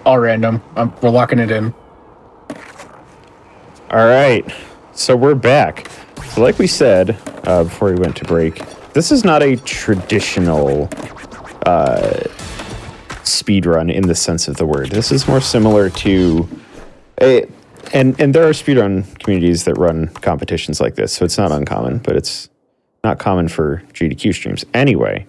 All random. We're locking it in. All right, so we're back. So like we said before we went to break, this is not a traditional speed run in the sense of the word. This is more similar to and there are speedrun communities that run competitions like this, so it's not uncommon, but it's not common for GDQ streams. Anyway,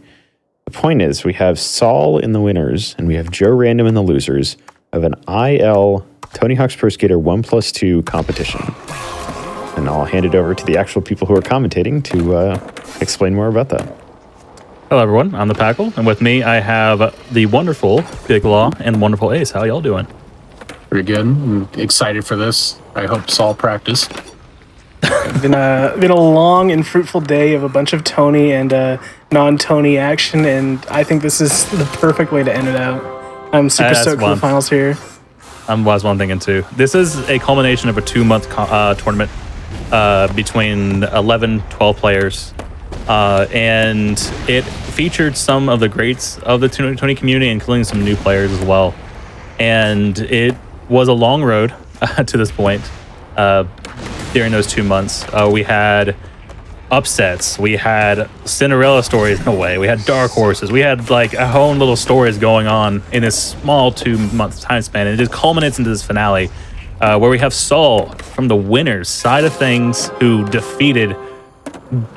the point is we have sawwl in the winners and we have joerandom in the losers of an IL Tony Hawk's Pro Skater 1+2 competition. And I'll hand it over to the actual people who are commentating to explain more about that. Hello, everyone. I'm the Packle, and with me I have the wonderful Big Law and wonderful Ace. How y'all doing? Pretty good. I'm excited for this. I hope Saul practice. Been a long and fruitful day of a bunch of Tony and non-Tony action, and I think this is the perfect way to end it out. I'm super stoked for the finals here. Was one thinking too. This is a culmination of a 2-month tournament between 11, 12 players, and it featured some of the greats of the Tony community, including some new players as well. And it was a long road to this point. During those 2 months, we had upsets, we had Cinderella stories in a way, we had dark horses, we had like a whole little stories going on in this small 2-month time span, and it just culminates into this finale where we have Saul from the winners side of things, who defeated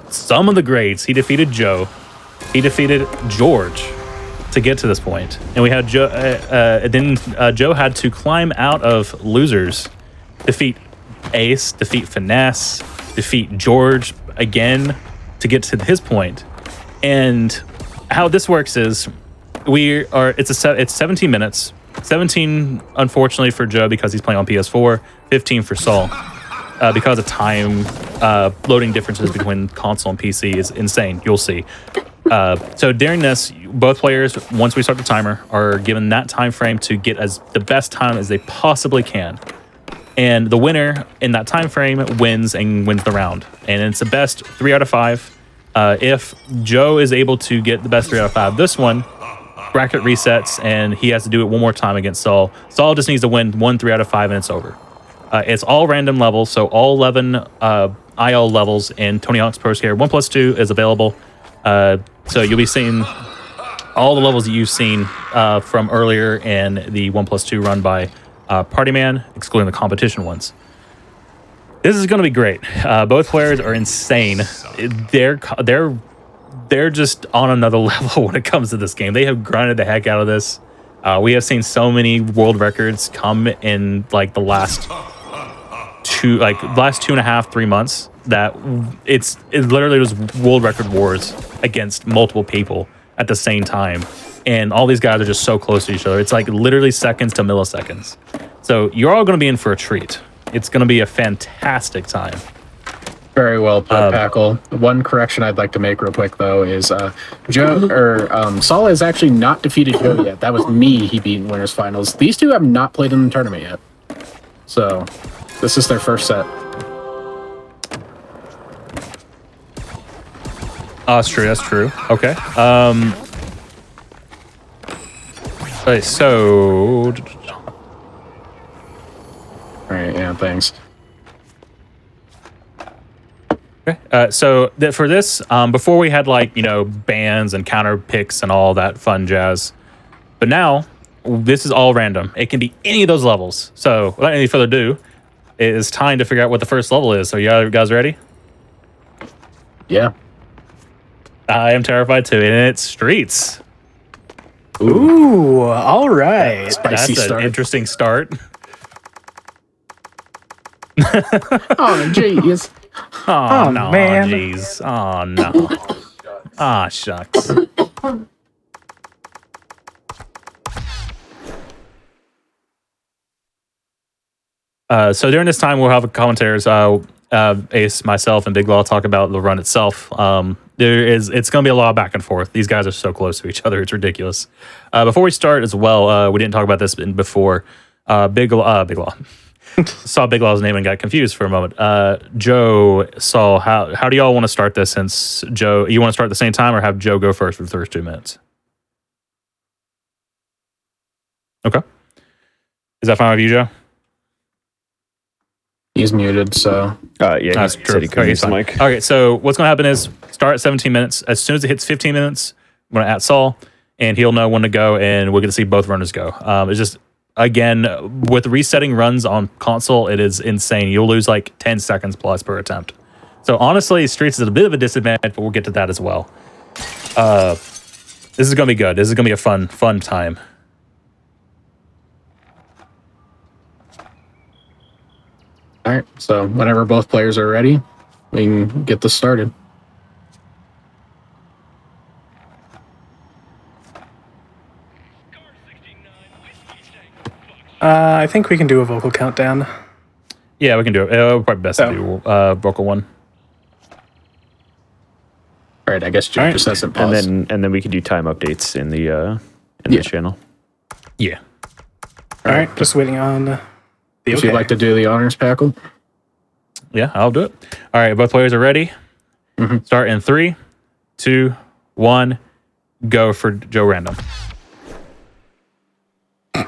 some of the greats. He defeated Joe, he defeated George to get to this point, and we had Joe. Then Joe had to climb out of losers, defeat Ace, defeat Finesse, defeat George again to get to his point. And how this works is it's 17 minutes. 17 unfortunately for Joe because he's playing on PS4, 15 for Saul because of time loading differences between console and PC is insane. You'll see. So during this, both players, once we start the timer, are given that time frame to get the best time as they possibly can. And the winner in that time frame wins the round. And it's the best 3 out of 5. If Joe is able to get the best 3 out of 5 this one, bracket resets and he has to do it one more time against Saul. Saul just needs to win 1 3 out of 5 and it's over. It's all random levels, so all 11 IL levels in Tony Hawk's Pro Skater 1+2 is available. So you'll be seeing all the levels that you've seen from earlier in the 1+2 run by Party Man, excluding the competition ones. This is going to be great. Both players are insane. They're just on another level when it comes to this game. They have grinded the heck out of this. We have seen so many world records come in like the last 2.5, 3 months that it literally was world record wars against multiple people at the same time. And all these guys are just so close to each other. It's like literally seconds to milliseconds. So you're all going to be in for a treat. It's going to be a fantastic time. Very well put, Packle. One correction I'd like to make real quick, though, is Saul has actually not defeated Joe yet. That was me he beat in Winners Finals. These two have not played in the tournament yet. So this is their first set. That's true. That's true. Okay. Okay, so... All right, yeah, thanks. Okay. So for this, before we had bans and counter picks and all that fun jazz, but now this is all random. It can be any of those levels. So without any further ado, it is time to figure out what the first level is. So you guys ready? Yeah. I am terrified too, and it's streets. Ooh, all right. Spicy That's start. An interesting start. Oh, jeez. Oh, no, man. Jeez. Oh, no. Ah, shucks. So during this time, we'll have commentators. Ace, myself, and Big Law talk about the run itself. It's going to be a lot of back and forth. These guys are so close to each other. It's ridiculous. Before we start as well, we didn't talk about this before. Big Law. Saw Big Law's name and got confused for a moment. Joe, Saul, how do y'all want to start this? Since Joe, you want to start at the same time or have Joe go first for the first 2 minutes? Okay. Is that fine with you, Joe? He's muted, so Yeah, That's he true. said he couldn't Okay, use the fine. mic. Okay, so what's going to happen is start at 17 minutes. As soon as it hits 15 minutes, I'm going to at Saul, and he'll know when to go, and we're going to see both runners go. It's just, again, with resetting runs on console, it is insane. You'll lose like 10 seconds plus per attempt. So honestly, Streets is a bit of a disadvantage, but we'll get to that as well. This is going to be good. This is going to be a fun time. all right. So whenever both players are ready, we can get this started. I think we can do a vocal countdown. Yeah, we can do it. Probably best to do vocal one. All right. I guess Joe just hasn't paused. And then we can do time updates in the channel. Yeah. All right, just waiting on the Would okay. you like to do the honors, Packle? Yeah, I'll do it. All right, both players are ready. Start in 3, 2, 1, go for Joe Random. A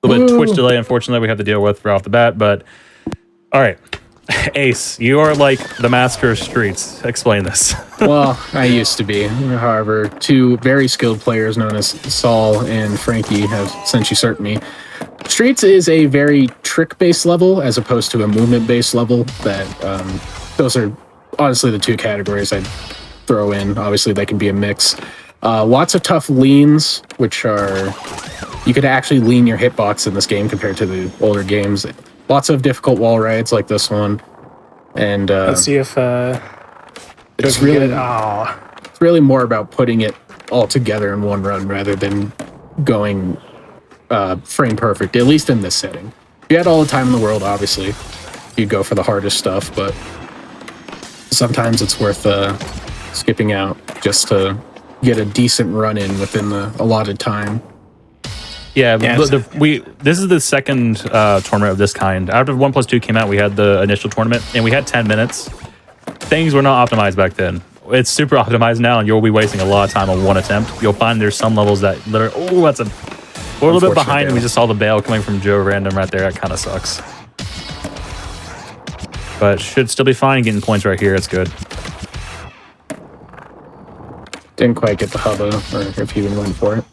little bit of Twitch delay, unfortunately, we have to deal with right off the bat, but all right. Ace, you are like the master of Streets. Explain this. Well, I used to be. However, two very skilled players known as Saul and Frankie have since usurped me. Streets is a very trick-based level as opposed to a movement-based level. That those are honestly the two categories I'd throw in. Obviously, they can be a mix. Lots of tough leans, which are... You could actually lean your hitbox in this game compared to the older games. Lots of difficult wall rides like this one. And Let's see if it's really more about putting it all together in one run rather than going frame perfect, at least in this setting. If you had all the time in the world, obviously, you'd go for the hardest stuff, but sometimes it's worth skipping out just to get a decent run in within the allotted time. Yeah, this is the second tournament of this kind. After 1+2 came out, we had the initial tournament, and we had 10 minutes. Things were not optimized back then. It's super optimized now, and you'll be wasting a lot of time on one attempt. You'll find there's some levels that literally, that's we're a little bit behind. We just saw the bail coming from Joe Random right there. That kind of sucks. But should still be fine getting points right here. It's good. Didn't quite get the hubba, or if you even went for it.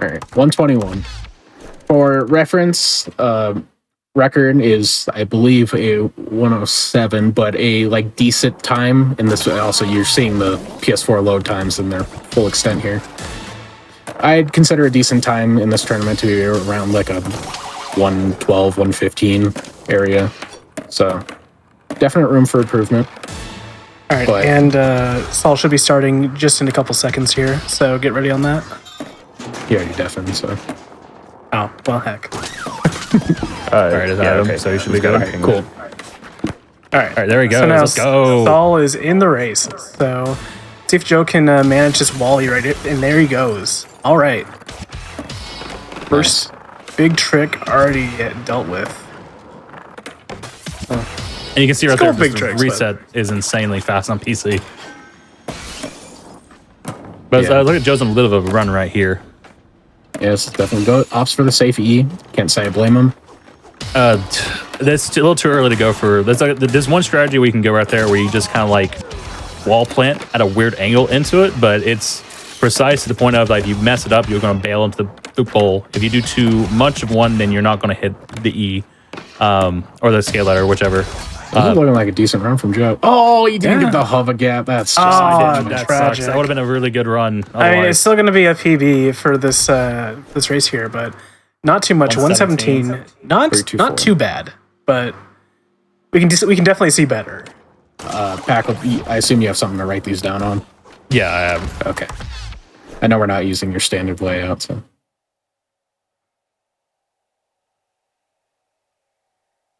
All right, 121. For reference, record is, I believe, a 107, but a like decent time in this. Also, you're seeing the PS4 load times in their full extent here. I'd consider a decent time in this tournament to be around like a 112, 115 area. So, definite room for improvement. All right, and Saul should be starting just in a couple seconds here, so get ready on that. He already deafened, so. Oh, well, heck. All right, is that him? So you should be good. Right, cool. All right, there we go. So now Let's go. Saul is in the race, so see if Joe can manage this wally right, and there he goes. All right. First big trick already dealt with. And you can see right Still there, big the tricks, reset is insanely fast on PC. But Yeah. look at Joe's on a little bit of a run right here. Yes, definitely go. Opts for the safe E. Can't say I blame him. That's a little too early to go for. There's one strategy we can go right there where you just kind of like wall plant at a weird angle into it, but it's precise to the point of like you mess it up, you're going to bail into the pole. If you do too much of one, then you're not going to hit the E or the scale ladder, whichever. This is looking like a decent run from Joe. Oh, he didn't get the hover gap. That's just That tragic. sucks. That would have been a really good run. I mean, it's still going to be a PB for this this race here, but not too much. 117, not too bad, but we can definitely see better. Pack. I assume you have something to write these down on. Yeah, I have. Okay. I know we're not using your standard layout, so.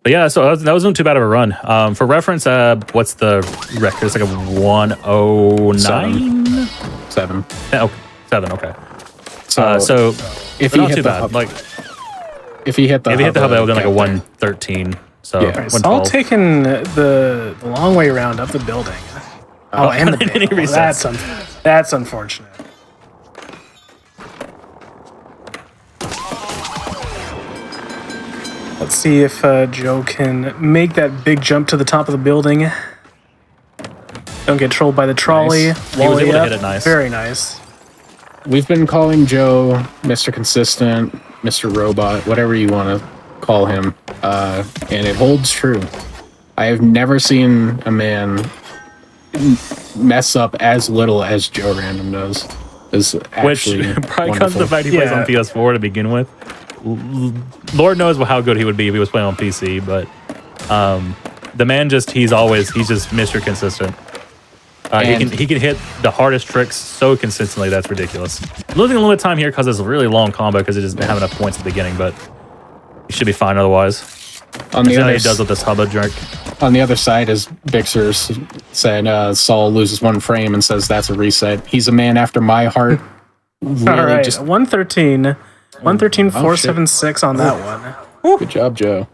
But yeah, so that wasn't too bad of a run. For reference, what's the record? It's like a 109? 7. Oh, 7, okay. So if he not hit too the bad. hub, Like if he hit the it would have been like a gap 113. So Yeah. All right, Saul 112. taking the long way around up the building. Oh, and the and he bail. resets. That's unfortunate. Let's see if Joe can make that big jump to the top of the building. Don't get trolled by the trolley. Nice. He was able to hit it nice. Very nice. We've been calling Joe Mr. Consistent, Mr. Robot, whatever you want to call him, and it holds true. I have never seen a man mess up as little as Joe Random does. Which probably comes to the fact he plays on PS4 to begin with. Lord knows how good he would be if he was playing on PC, but the man he's just Mr. Consistent. He can hit the hardest tricks so consistently that's ridiculous. Losing a little bit of time here because it's a really long combo because it doesn't have enough points at the beginning, but he should be fine otherwise. On the other he does with this hubba jerk. On the other side, as Bixer said, Sawwl loses one frame and says that's a reset. He's a man after my heart. Really, all right, 113, 476 on that one. Good job, Joe.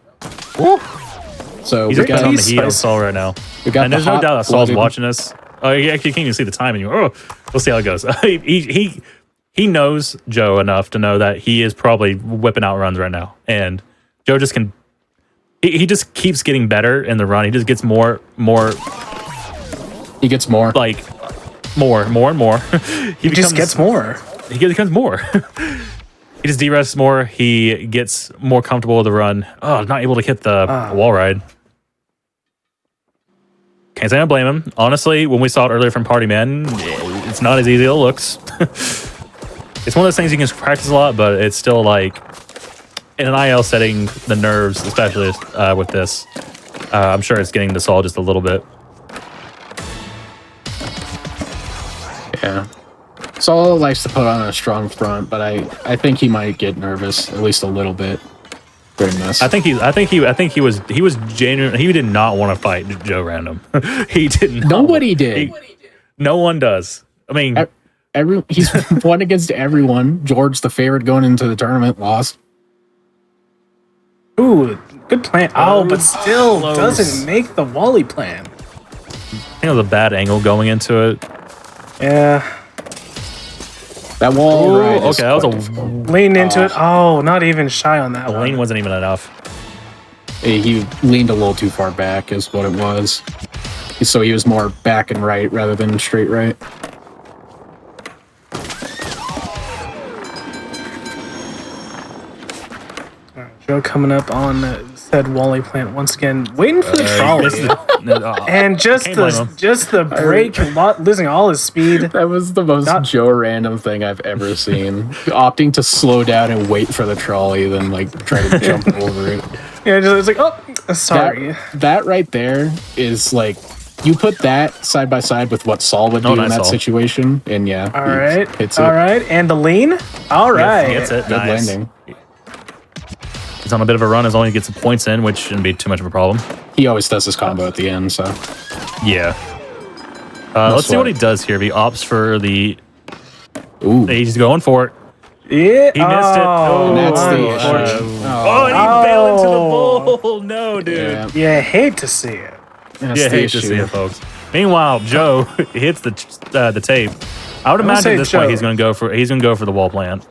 So he's putting on the heat on Saul right now. And there's no doubt that Saul's watching us. Oh, you actually can't even see the time anymore. We'll see how it goes. He knows Joe enough to know that he is probably whipping out runs right now, and Joe just can. He just keeps getting better in the run. He just gets more. He gets more. Like more and more. He just gets more. He becomes more. He just de-rests more. He gets more comfortable with the run. Oh, not able to hit the wall ride. Can't say I blame him. Honestly, when we saw it earlier from Party Man, it's not as easy as it looks. It's one of those things you can practice a lot, but it's still like in an IL setting, the nerves, especially with this, I'm sure it's getting to Saul just a little bit. Yeah. Saul likes to put on a strong front, but I think he might get nervous at least a little bit during this. I think he was genuine. He did not want to fight Joe Random. He didn't. Nobody did. No one does. I mean, he's won against everyone. George, the favorite going into the tournament, lost. Ooh, good plan. Oh, but still doesn't make the Wally plan. I think it was a bad angle going into it. Yeah. That wall ride is that was a lean into it. Oh, not even shy on that the one. lane wasn't even enough. He leaned a little too far back is what it was. So he was more back and right rather than straight right. All right, Joe coming up on said Wally plant once again, waiting for the trolley. And just the break, losing all his speed. That was the most Joe Random thing I've ever seen. Opting to slow down and wait for the trolley, then like try to jump over it. Yeah, it's like, oh, sorry. That right there is like, you put that side by side with what Saul would do in that situation, and yeah. All right, hits it. All right, and the lean. All right, gets it. Good Nice. landing. He's on a bit of a run as long as he gets the points in, which shouldn't be too much of a problem. He always does his combo at the end, so. Yeah. Let's see what he does here. If he opts for the... Ooh. He's going for it. Yeah. He missed it. And that's the issue. And he fell into the bowl. No, dude. Yeah, I hate to see it. That's Yeah, the hate to issue. see it, folks. Meanwhile, Joe hits the tape. I would imagine at this point he's going to go for the wall plant.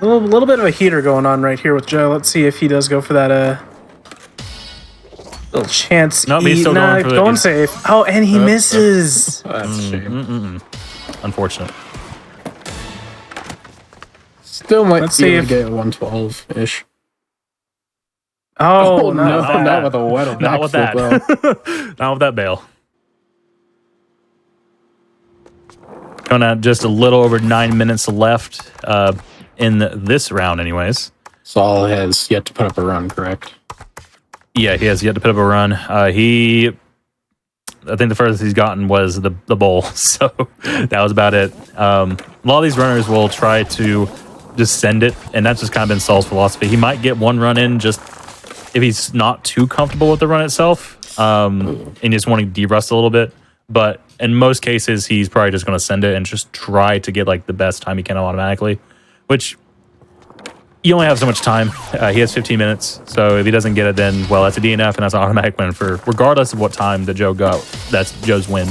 A little bit of a heater going on right here with Joe. Let's see if he does go for that little chance. Nope, he's still going for going safe. Oh, and he misses. That's a shame. Unfortunate. Still might Let's be see able if to get 112-ish. Oh, no, not with a wet Not with that. Not with that bail. Going at just a little over 9 minutes left in this round anyways. Saul has yet to put up a run, correct? Yeah, he has yet to put up a run. I think the furthest he's gotten was the bowl, so that was about it. A lot of these runners will try to just send it, and that's just kind of been Saul's philosophy. He might get one run in just if he's not too comfortable with the run itself, and just wanting to de-rust a little bit. But in most cases, he's probably just going to send it and just try to get like the best time he can automatically, which you only have so much time. He has 15 minutes, so if he doesn't get it, then, well, that's a DNF, and that's an automatic win for regardless of what time that Joe got. That's Joe's win.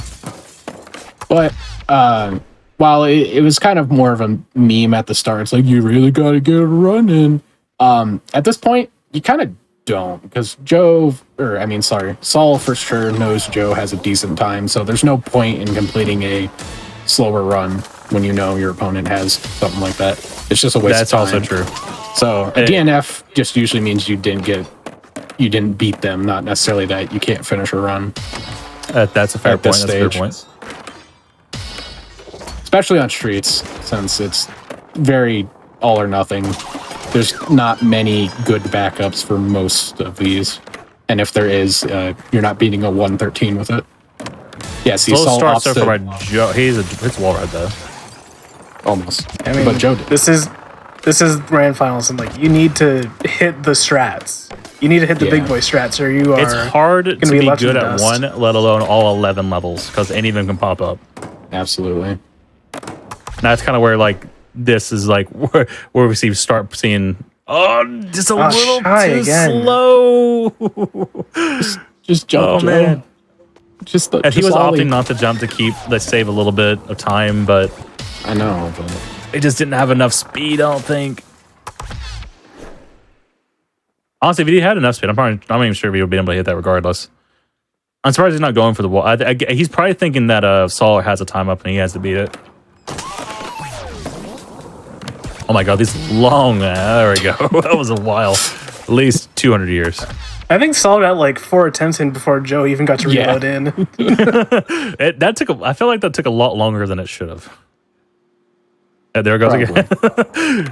But while it was kind of more of a meme at the start, it's like, you really got to get a run in. At this point, you kind of don't, because Saul for sure knows Joe has a decent time, so there's no point in completing a slower run when you know your opponent has something like that. It's just a waste of time. That's also true. So a DNF just usually means you didn't beat them, not necessarily that you can't finish a run. That's a fair point. That's a fair point. Especially on streets, since it's very all or nothing. There's not many good backups for most of these. And if there is, you're not beating a 113 with it. Yeah, see, Saul starts so far by Joe. It's wall ride though. Almost. I mean, but Joe did. This is grand finals, and like you need to hit the strats. You need to hit the big boy strats, or you are. It's hard to be good at dust. one, let alone all 11 levels, because any of them can pop up. Absolutely. That's kind of where like this is like where we start seeing just a little too slow. just jump, oh Joe. Man. And he was opting not to jump to save a little bit of time, but I know, but it just didn't have enough speed. I don't think. Honestly, if he had enough speed, I'm not even sure if he would be able to hit that regardless. I'm surprised he's not going for the wall. He's probably thinking that Saul has a time up and he has to beat it. Oh my god, these long. There we go. That was a while. At least 200 years. I think Saul got like 4 attempts in before Joe even got to reload in. I feel like that took a lot longer than it should have. There it goes again.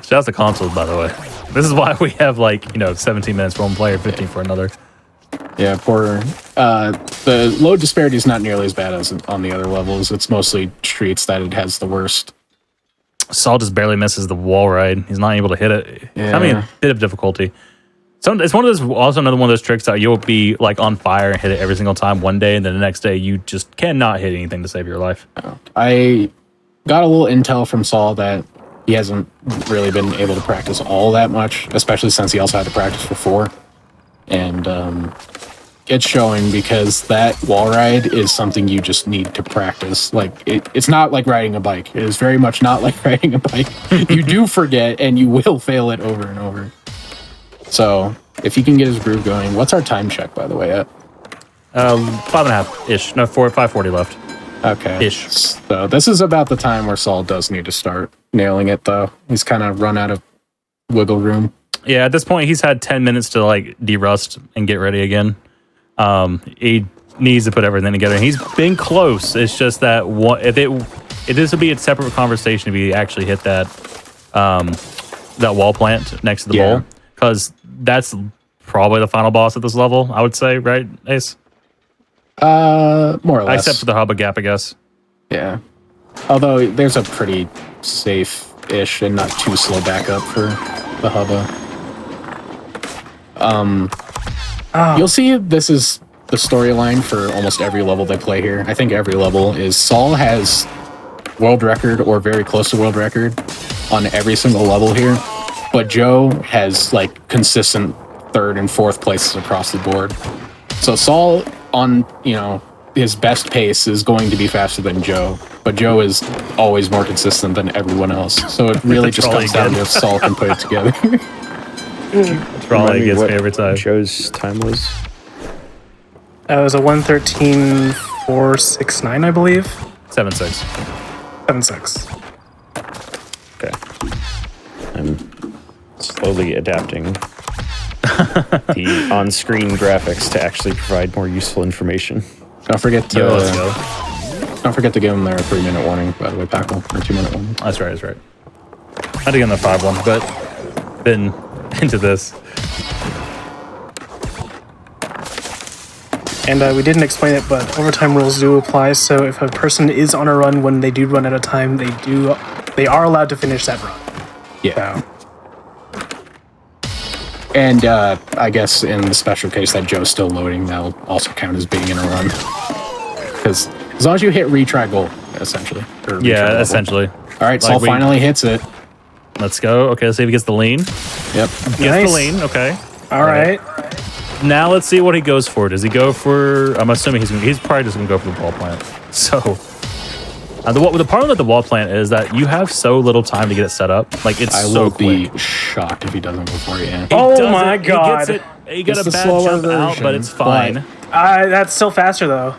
Shout out to consoles, by the way. This is why we have 17 minutes for one player, 15 for another. Yeah, the load disparity is not nearly as bad as on the other levels. It's mostly streets that it has the worst. Saul just barely misses the wall ride. He's not able to hit it. Yeah. I mean, a bit of difficulty. So it's another one of those tricks that you'll be like on fire and hit it every single time one day, and then the next day you just cannot hit anything to save your life. I got a little intel from Saul that he hasn't really been able to practice all that much, especially since he also had to practice for 4. And it's showing, because that wall ride is something you just need to practice. Like it's not like riding a bike. It is very much not like riding a bike. You do forget, and you will fail it over and over. So if he can get his groove going, what's our time check, by the way, at? 5.5 ish. No, 5:40 left. Okay. Ish. So this is about the time where Saul does need to start nailing it, though. He's kind of run out of wiggle room. Yeah, at this point, he's had 10 minutes to derust and get ready again. He needs to put everything together. And he's been close. It's just that if this would be a separate conversation if he actually hit that wall plant next to the bowl, because that's probably the final boss at this level, I would say, right, Ace? More or less. Except for the hubba gap, I guess. Yeah. Although there's a pretty safe-ish and not too slow backup for the hubba. You'll see this is the storyline for almost every level they play here. I think every level is Saul has world record or very close to world record on every single level here, but Joe has consistent 3rd and 4th places across the board. So Saul on his best pace is going to be faster than Joe, but Joe is always more consistent than everyone else. So it really just comes down to if Saul can put it together. Trolley gets me every time. Joe's time was? It was a 1:13.469, I believe. 7.6. 7.6. Okay. I'm slowly adapting the on-screen graphics to actually provide more useful information. Don't forget to let's go. Don't forget to give them their 3-minute warning, by the way, Packle, or 2-minute warning. That's right. I had to give him the 5 one, but been into this. And we didn't explain it, but overtime rules do apply. So if a person is on a run when they do run out of time, they are allowed to finish that run. Yeah. And I guess in the special case that Joe's still loading, that'll also count as being in a run. Because as long as you hit retry goal, essentially. Yeah, essentially. All right, Saul finally hits it. Let's go. Okay, let's see if he gets the lean. Yep. Gets the lean. Okay. All right. Now let's see what he goes for. Does he go for? I'm assuming he's probably just gonna go for the ball plant. So The problem with the wall plant is that you have so little time to get it set up. Like, it's I so will quick. be shocked if he doesn't before you. He Oh does my it, God. He gets it. He got It's a the bad slower jump out, but version, it's fine. That's still faster though.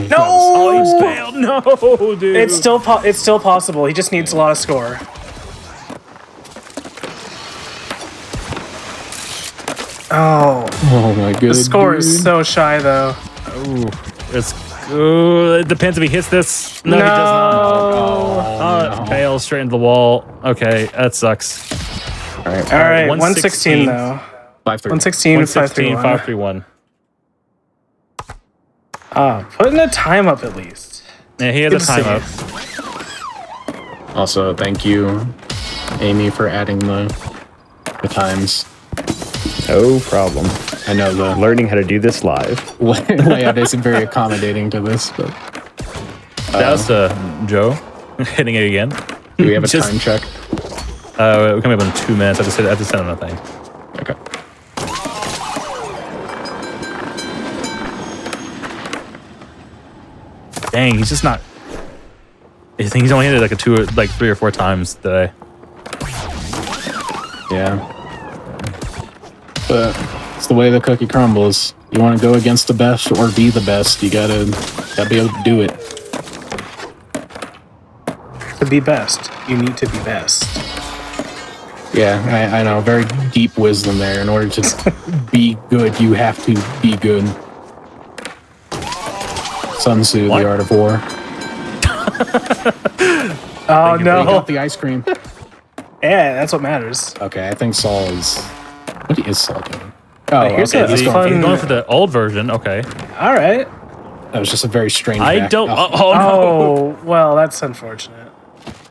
No, Oh, he failed. No, dude. it's still possible. He just needs a lot of score. Oh my goodness. The score is so shy though. It depends if he hits this. No, he does not. no. Fails straight into the wall. Okay, that sucks. All right. All right, 116 116 though. 5-3. 116, 116, 531. 531. Putting a time up at least. Yeah, he has Good a to see time up. Also, thank you, Amy, for adding the times. No problem. I know the Learning how to do this live. layout isn't very accommodating to this, but That was Joe hitting it again. do we have a Just- time check? We're coming up in 2 minutes. I have to send him a thing. Okay. Dang, he's just not. I think he's only hit it like 3 or 4 times today. Yeah. But it's the way the cookie crumbles. You want to go against the best or be the best, you gotta be able to do it. To be best, you need to be best. Yeah, I know. Very deep wisdom there. In order to be good, you have to be good. Sun Tzu, What? The Art of War. Oh You no! got the ice cream. Yeah, that's what matters. Okay, I think Saul is... What is Saul doing? Oh, here's okay. a He's He's going fun- going for the old version. Okay. All right. That was just a very strange... I back- don't. Oh. Oh, no. Oh well, that's unfortunate.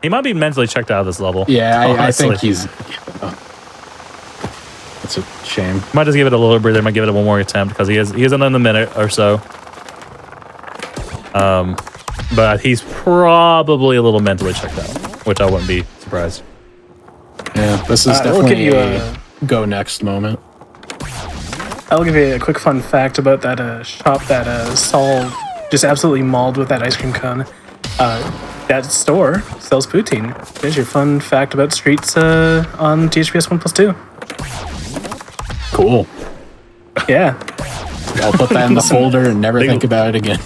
He might be mentally checked out of this level. Yeah, I honestly. think he's... Oh. That's a shame. Might just give it a little breather. Might give it one more attempt because he has another minute or so. But he's probably a little mentally checked out, which I wouldn't be surprised. Yeah, this is We'll definitely give you a go next moment. I'll give you a quick fun fact about that shop that Saul just absolutely mauled with that ice cream cone. That store sells poutine. There's your fun fact about streets on THPS 1+2. Cool. Yeah, I'll put that in the folder and never think about it again.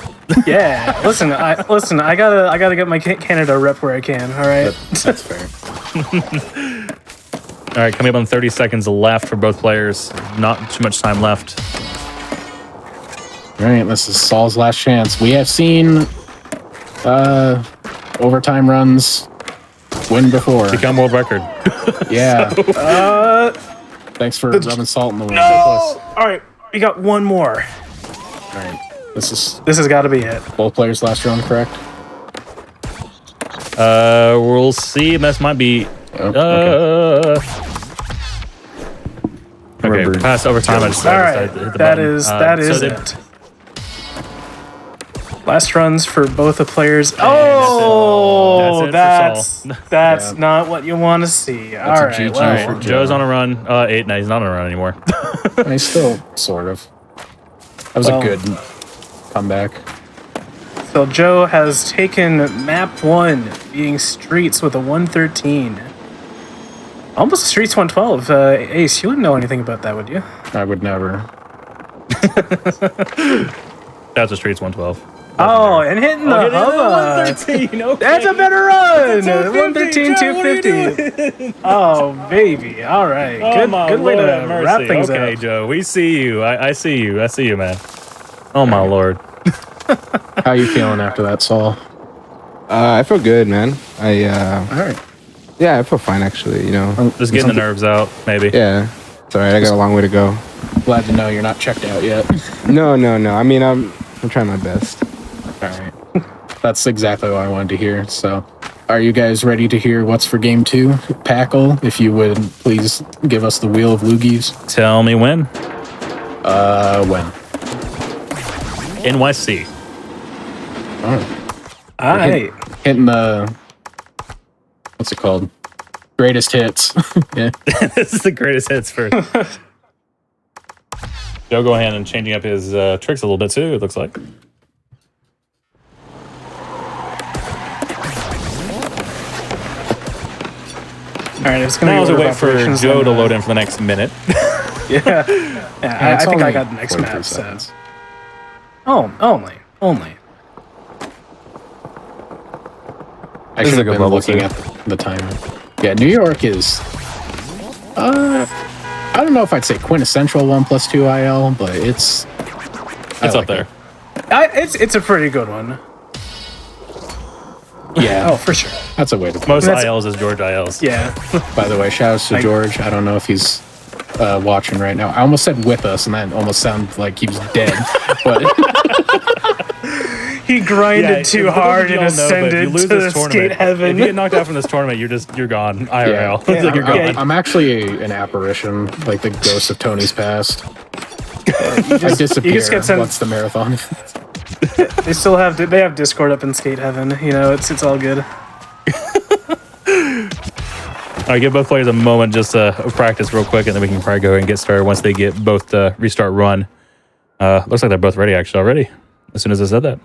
yeah. Listen, I gotta get my Canada rep where I can. All right. That's fair. All right, coming up on 30 seconds left for both players. Not too much time left. All right, this is Saul's last chance. We have seen overtime runs win before. Become world record. Yeah. Thanks for rubbing salt in the wound. All right, we got one more. All right, this This has got to be it. both players' last round, correct? We'll see. This might be. Oh, okay. Okay, Remember- past overtime. I just All decided right, to hit the that button. is So they- it. Last runs for both the players. That's Oh, it that's for that's Yeah. not what you want to see. All a right, GG All well, right, for Joe's Joe. on a run. 8. No, he's not on a run anymore. I still sort of. That was Well. a good comeback. so Joe has taken map 1, being Streets with a 113. Almost Streets 112. Ace, you wouldn't know anything about that, would you? I would never. That's a Streets 112. Oh, and hitting the hover. 113. Okay. That's a better run. 250, 113, Joe, what are you 250. Oh, baby. All right. Oh, my good way Lord to have mercy. wrap things okay, up. Joe, we see you. I see you. I see you, man. Oh my Lord. How you feeling after that, Saul? I feel good, man. All right. Yeah, I feel fine actually. You know, Just getting the nerves out, maybe. yeah, it's all right. I got a long way to go. Glad to know you're not checked out yet. No. I mean, I'm trying my best. All right. That's exactly what I wanted to hear. So, are you guys ready to hear what's for game 2? Packle, if you would please give us the wheel of loogies. Tell me when. When? NYC. All right. Hitting the... What's it called? Greatest hits. Yeah. This is the greatest hits for Joe. Go ahead and changing up his tricks a little bit too. It looks like. All right, it's gonna Now be as we order wait of for operations Joe and, to load in for the next minute. Yeah, I it's think I only got the next 43 map. So. seconds. Oh, only. I This is should a have good been level, looking too. at the timer. Yeah, New York is. I don't know if I'd say quintessential 1+2 IL, but it's. It's up there. It's a pretty good one. Yeah. Oh, for sure. That's a way to put Most That's- ILs is George ILs. Yeah. By the way, shout outs to George. I don't know if he's watching right now. I almost said with us, and that almost sounded like he was dead. But He grinded too hard and If you ascended lose to this the skate tournament, heaven. if you get knocked out from this tournament, you're gone. IRL. yeah, It's like you're gone. I'm actually an apparition, like the ghost of Tony's past. I disappear get sent- once the marathon. They still have Discord up in skate heaven. You know, it's all good. All right, give both players a moment just to practice real quick, and then we can probably go and get started once they get both the restart run. Looks like they're both ready, actually, already, as soon as I said that.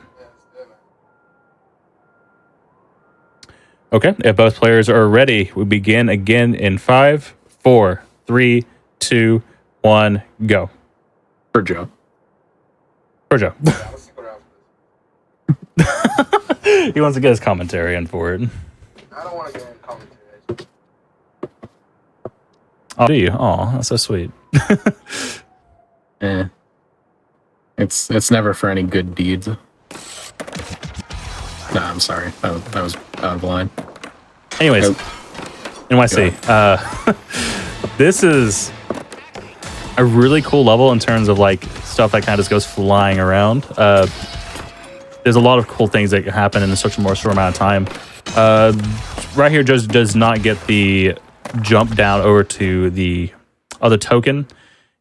Okay, if both players are ready, we begin again in 5, 4, 3, 2, 1, go. For Joe. For Joe. He wants to get his commentary in for it. I don't want to get in commentary. Oh, do you? Oh, that's so sweet. It's never for any good deeds. No, I'm sorry. That was out of line. Anyways, Oh. NYC. This is a really cool level in terms of like stuff that kind of just goes flying around. There's a lot of cool things that can happen in such a more short amount of time. Right here just does not get the jump down over to the other token.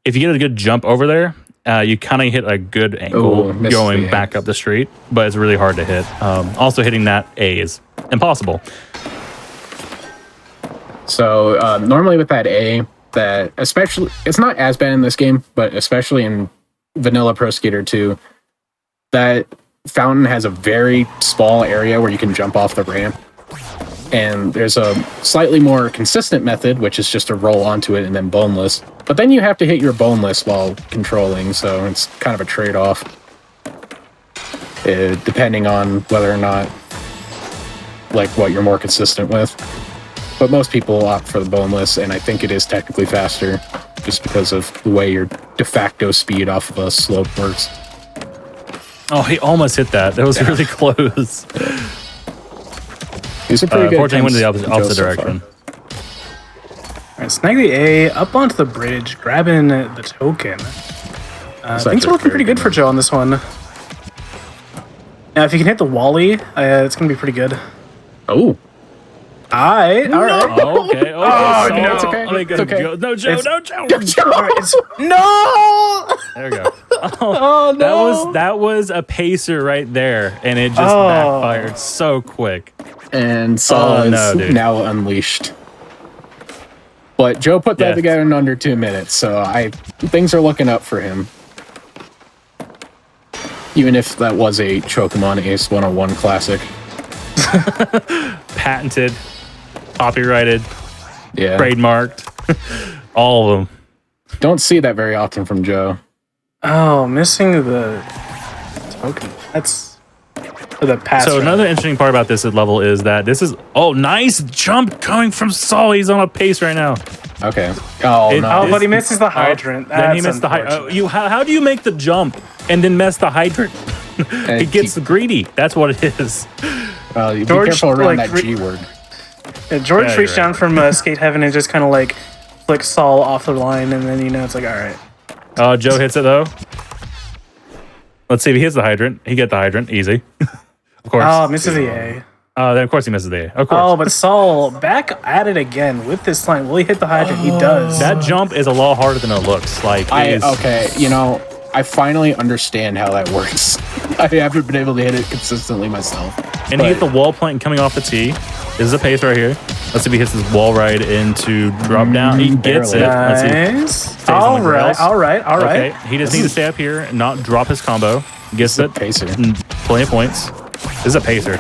If you get a good jump over there, you kind of hit a good angle missed going the back up the street, but it's really hard to hit. Also hitting that A is impossible. So normally with that A, that especially it's not as bad in this game, but especially in Vanilla Pro Skater 2, that fountain has a very small area where you can jump off the ramp. And there's a slightly more consistent method, which is just to roll onto it and then boneless. But then you have to hit your boneless while controlling, so it's kind of a trade-off. Depending on whether or not, like, what you're more consistent with. But most people opt for the boneless, and I think it is technically faster, just because of the way your de facto speed off of a slope works. Oh, he almost hit that. That was really close. These are pretty good. Fortunately, went in the attempts opposite from Joe so direction. All right, snag the A, up onto the bridge, grabbing the token. Things actually are looking very pretty good good for Joe on this one. Now, if you can hit the Wally, it's going to be pretty good. far. Oh, All right. Oh, okay. Oh, so- no, it's okay. I mean, It's okay. No, Joe, no, Joe. All right, no! There we go. Oh, no! That was a pacer right there, and it just Oh. backfired so quick. and Saul is no, dude. now unleashed. But Joe put that Yeah. together in under 2 minutes, so things are looking up for him. Even if that was a Chocomon Ace 101 classic. Patented, copyrighted, Yeah. trademarked, all of them. Don't see that very often from Joe. Oh, missing the token. That's the pass. So route. another interesting part about this level is that this is nice jump coming from Saul. He's on a pace right now. Okay. Oh, It- no. Oh, but he misses the hydrant. Then he That's missed the hydrant. unfortunate. How do you make the jump and then mess the hydrant? It gets greedy. That's what it is. Be George, careful around like, that G word. George Yeah, you're reached right. down from Skate Heaven and just kind of like flicked Saul off the line, and then it's like, all right. Joe hits it though. Let's see if he hits the hydrant. He get the hydrant easy. Of course. Oh, misses the A. Then of course he misses the A. Of course. Oh, but Saul back at it again with this line. Will he hit the hydrant? He does. That jump is a lot harder than it looks. Like it is, Okay, I finally understand how that works. I haven't been able to hit it consistently myself. and he hit the wall plank coming off the tee. This is a pace right here. Let's see if he hits his wall ride into drop down. He gets barely. it. Let's see. Nice. on All the right. rails. All right. All right. Okay, he just needs to stay up here and not drop his combo. Gets it. Pacer. Plenty of points. This is a pacer.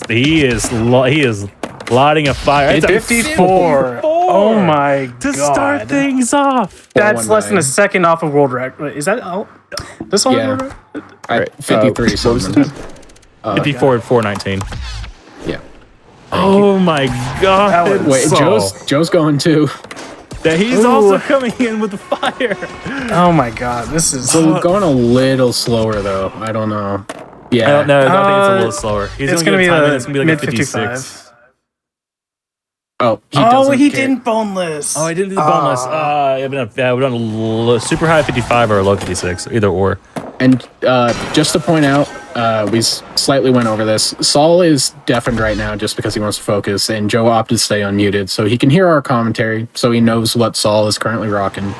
He is Lighting a fire. It's a 54. Oh my god. to start things off. That's less than a second off of world record. Is that this one? Yeah. World record? 53 something. 54 and 419. Yeah. Oh my god. That was- Wait, Joe's going too. That he's also coming in with the fire. Oh my god, this is. So going a little slower though. I don't know. Yeah. I don't know. I think it's a little slower. He's It's gonna gonna be time the in. It's gonna be like mid a 56. 55. Oh, He care. didn't boneless. Oh, I didn't do the boneless. Yeah, we've done a super high 55 or a low 56, either or. And just to point out, we slightly went over this. Saul is deafened right now just because he wants to focus, and Joe opted to stay unmuted so he can hear our commentary, so he knows what Saul is currently rocking.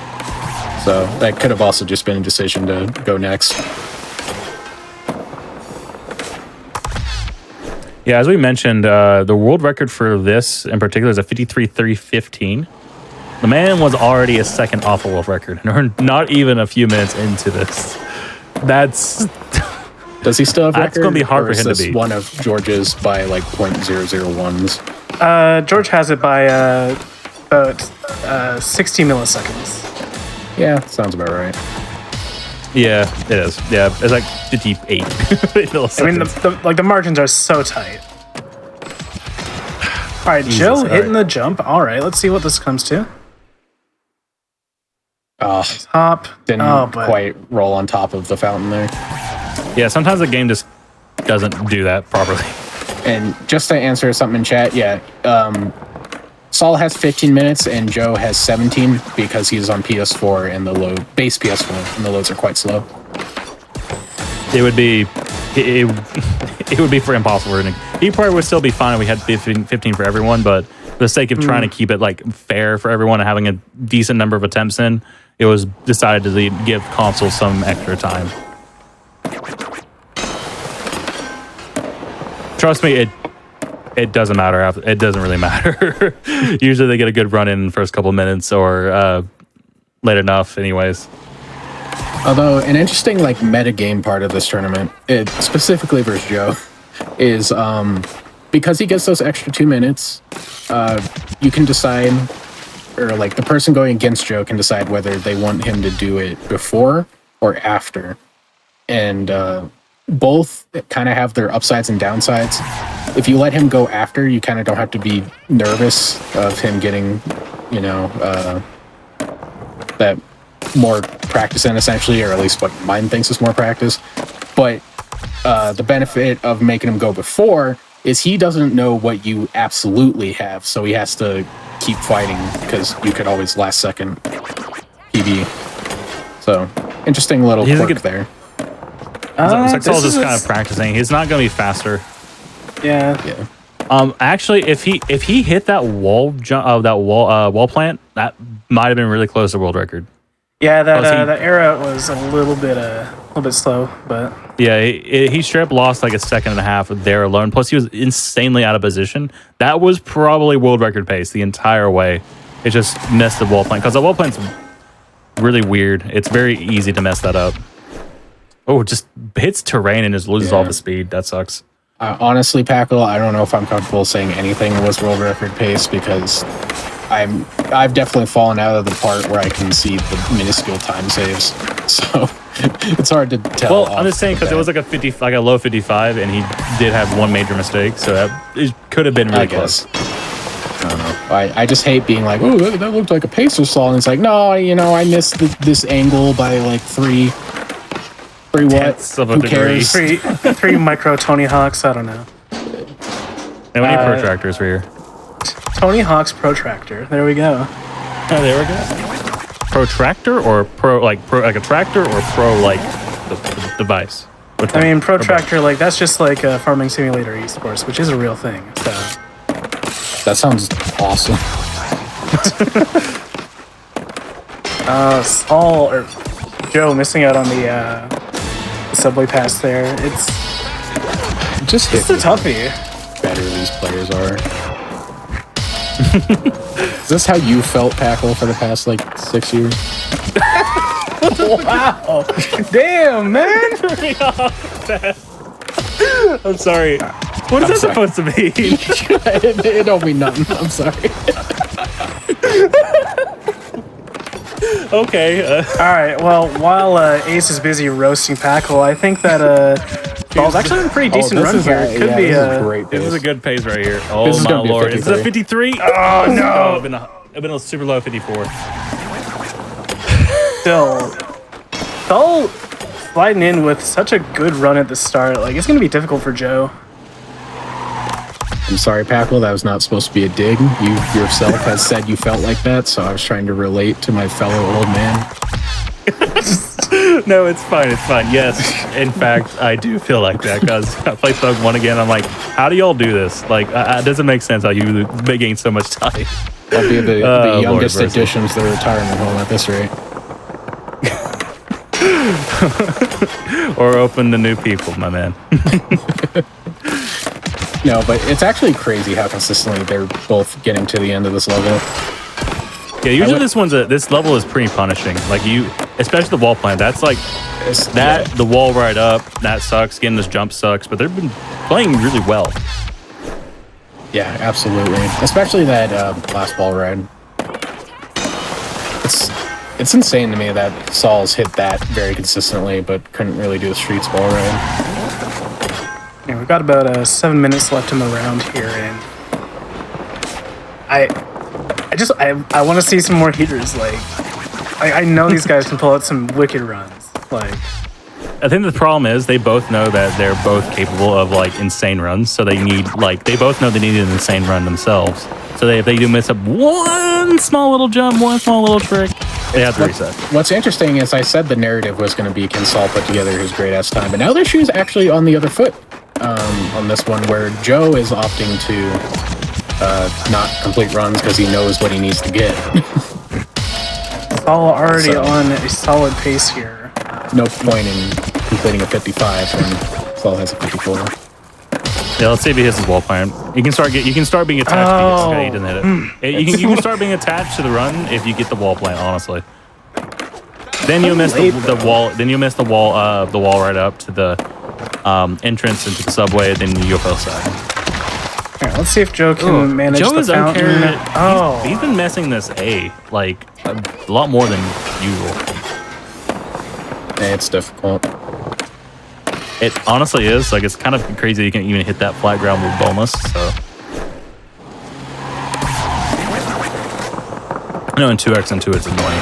So that could have also just been a decision to go next. Yeah, as we mentioned, the world record for this in particular is a 53.315. The man was already a second off a world record, and we're not even a few minutes into this. That's Does he still have That's record? gonna be hard or for is him to this beat. one of George's by like 0.001s? George has it by about 60 milliseconds. Yeah, sounds about right. yeah, it is. Yeah, it's like 58 milliseconds. I mean, the margins are so tight. All right, Joe hitting the jump. All right, let's see what this comes to. Hop. Didn't quite roll on top of the fountain there. Yeah, sometimes the game just doesn't do that properly. And just to answer something in chat, yeah, Saul has 15 minutes and Joe has 17 because he's on PS4 and the base PS4 and the loads are quite slow. It would be it would be for impossible. He probably would still be fine if we had 15 for everyone, but for the sake of trying to keep it like fair for everyone and having a decent number of attempts in, it was decided to give consoles some extra time. Trust me, it doesn't matter. It doesn't really matter. Usually they get a good run in the first couple minutes or late enough anyways. Although an interesting like meta game part of this tournament, specifically versus Joe, is because he gets those extra 2 minutes, you can decide, or like the person going against Joe can decide whether they want him to do it before or after. And both kind of have their upsides and downsides. If you let him go after, you kind of don't have to be nervous of him getting, that more practice in, essentially, or at least what mine thinks is more practice. But the benefit of making him go before is he doesn't know what you absolutely have, so he has to keep fighting because you could always last second PB. So interesting little quirk there. Saul's just kind of practicing. He's not going to be faster. Yeah. Actually, if he hit that wall wall plant, that might have been really close to world record. Yeah, that era was a little bit slow, but yeah, he straight up lost like a second and a half there alone. Plus, he was insanely out of position. That was probably world record pace the entire way. It just messed the wall plant because the wall plant's really weird. It's very easy to mess that up. Oh, it just hits terrain and just loses all the speed. That sucks. Honestly, Packle, I don't know if I'm comfortable saying anything was world record pace because I've definitely fallen out of the part where I can see the minuscule time saves. So it's hard to tell. Well, I'm just saying because it was like a low 55, and he did have one major mistake, so it could have been really close. I don't know. I just hate being like, oh, that looked like a pacer saw, and it's like, no, I missed this angle by like three what? Tenths of a Who degree. cares? three micro Tony Hawks. I don't know. And we need protractors for here. Tony Hawk's protractor. There we go. Oh, there we go. Protractor or pro like a tractor or pro like the device? Which I one? mean, protractor, like that's just like a farming simulator esports, which is a real thing. So That sounds awesome. Saul or Joe missing out on the subway pass there. Just It's a toughie. better these players are. Is this how you felt, Packle, for the past like 6 years? Wow. Damn, man. I'm sorry. What is I'm that supposed to mean? it don't mean nothing. I'm sorry. Okay. All right. Well, while Ace is busy roasting Packle, I think that Ball's actually in a pretty decent this run is here. a- It could yeah, be this is great. This is a good pace right here. Oh This is my gonna be a lord. Is this a 53. 53? Oh no. It'd been a super low 54. still. Ball sliding in with such a good run at the start. Like, it's going to be difficult for Joe. I'm sorry, Packle. That was not supposed to be a dig. You yourself has said you felt like that, so I was trying to relate to my fellow old man. No, it's fine. It's fine. Yes, in fact, I do feel like that because I play Thug 1 again. I'm like, how do y'all do this? Like, it doesn't make sense how you gain so much time. I'll be the Lord youngest mercy. addition to the retirement home at this rate. Or open to new people, my man. No, but it's actually crazy how consistently they're both getting to the end of this level. Yeah, usually this level is pretty punishing. Like especially the wall plan. That's like Yeah. the wall right up. That sucks. Getting this jump sucks. But they've been playing really well. Yeah, absolutely. Especially that last ball ride. It's insane to me that Sawwl's hit that very consistently, but couldn't really do the streets ball ride. Yeah, we've got about 7 minutes left in the round here, and I want to see some more heaters. Like, I know these guys can pull out some wicked runs. Like, I think the problem is they both know that they're both capable of like insane runs. So they both know they need an insane run themselves. So if they do miss up one small little jump, one small little trick, they have to reset. What's interesting is I said the narrative was going to be can Saul put together his great ass time, but now their shoe's actually on the other foot on this one, where Joe is opting to not complete runs because he knows what he needs to get. Saul already So- on a solid pace here. No point in completing a 55 when Saul has a 54. Yeah, let's see if he hits his wall plan. You can start being attached. Oh. He doesn't hit it. You can start being attached to the run if you get the wall plan. Honestly, then you miss the wall. Then you miss the wall right up to the entrance into the subway. Then you go side. All right, let's see if Joe can manage Joe the is fountain. uncarried. Oh, He's been messing this A like a lot more than usual. It's difficult. It honestly is. Like, it's kind of crazy you can even hit that flat ground with boneless. So, I know in 2x and 2 it's annoying.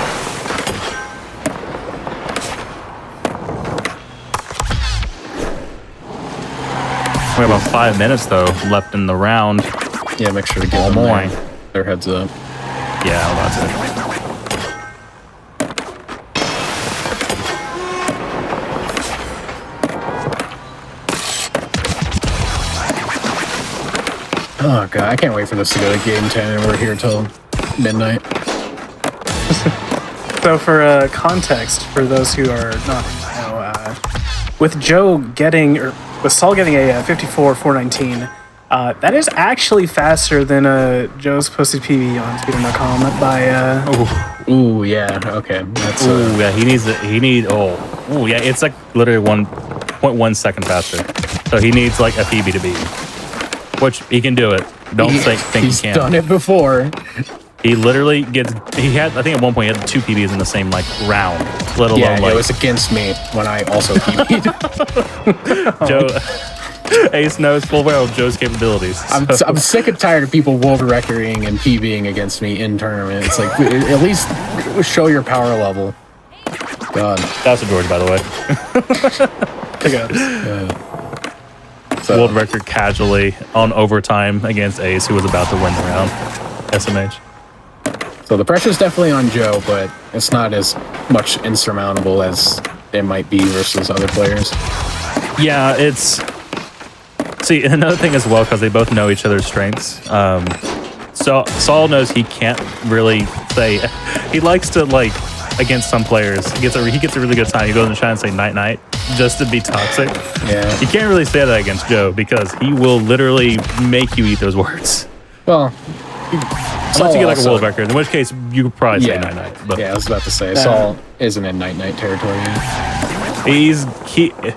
We have about 5 minutes though left in the round. Yeah, make sure to give Oh, them boy. their heads up. Yeah, well, that's it. Oh god, I can't wait for this to go to game 10 and we're here till midnight. so for context, for those who are not in the know, with Joe getting, or with Saul getting a 54.419, that is actually faster than Joe's posted PB on Speedrun.com by. Ooh, yeah, okay. That's Ooh, yeah, oh, yeah, it's like literally 1.1 second faster. So he needs like a PB to beat, which he can do it. Don't think he's he can't. done it before. He literally I think at one point he had 2 PBs in the same like round, let alone Yeah, like it was against me when I also PB'd. Joe. Ace knows full well Joe's capabilities. I'm sick and tired of people world recording and PBing against me in tournament. It's like, at least show your power level. God. That's a George, by the way. So, World record casually on overtime against Ace, who was about to win the round. SMH. so the pressure's definitely on Joe, but it's not as much insurmountable as it might be versus other players. Yeah, it's... See, another thing as well, because they both know each other's strengths. So Saul knows he can't really say... He likes to, like, against some players, he gets a really good time. He goes and tries to say night-night just to be toxic. Yeah. You can't really say that against Joe because he will literally make you eat those words. Well, Unless you get like a world record, in which case you could probably say night-night. But yeah, I was about to say, Saul isn't in night-night territory yet.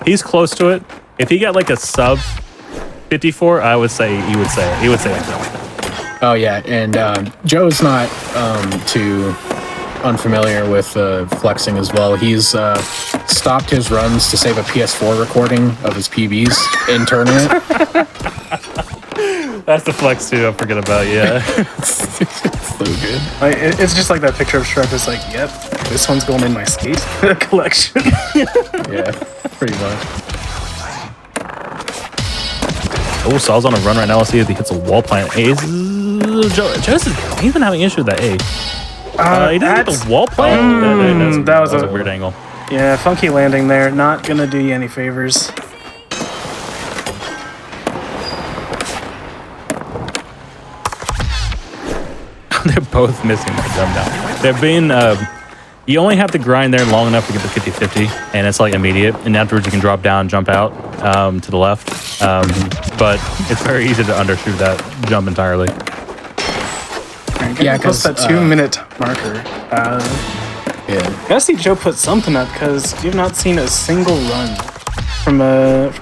he's close to it. If he got like a sub 54, I would say he would say it. He would say it. Oh yeah, and Joe's not too unfamiliar with flexing as well. He's stopped his runs to save a PS4 recording of his PBs in tournament. That's the flex too. I forget about. Yeah. So good. Like, it's just like that picture of Shrek. It's like, yep, this one's going in my skate collection. Yeah, pretty much. Oh, Saul's on a run right now. Let's see if he hits a wall plant. He's been having issue with that A. He didn't hit the wall plant. That was a a weird angle. Yeah, funky landing there. Not gonna do you any favors. They're both missing that jump down. They're being, you only have to grind there long enough to get the 50-50, and it's like immediate. And afterwards, you can drop down, jump out to the left. But it's very easy to undershoot that jump entirely. Yeah, because that 2-minute marker. Yeah. Gotta see Joe put something up because you've not seen a single run from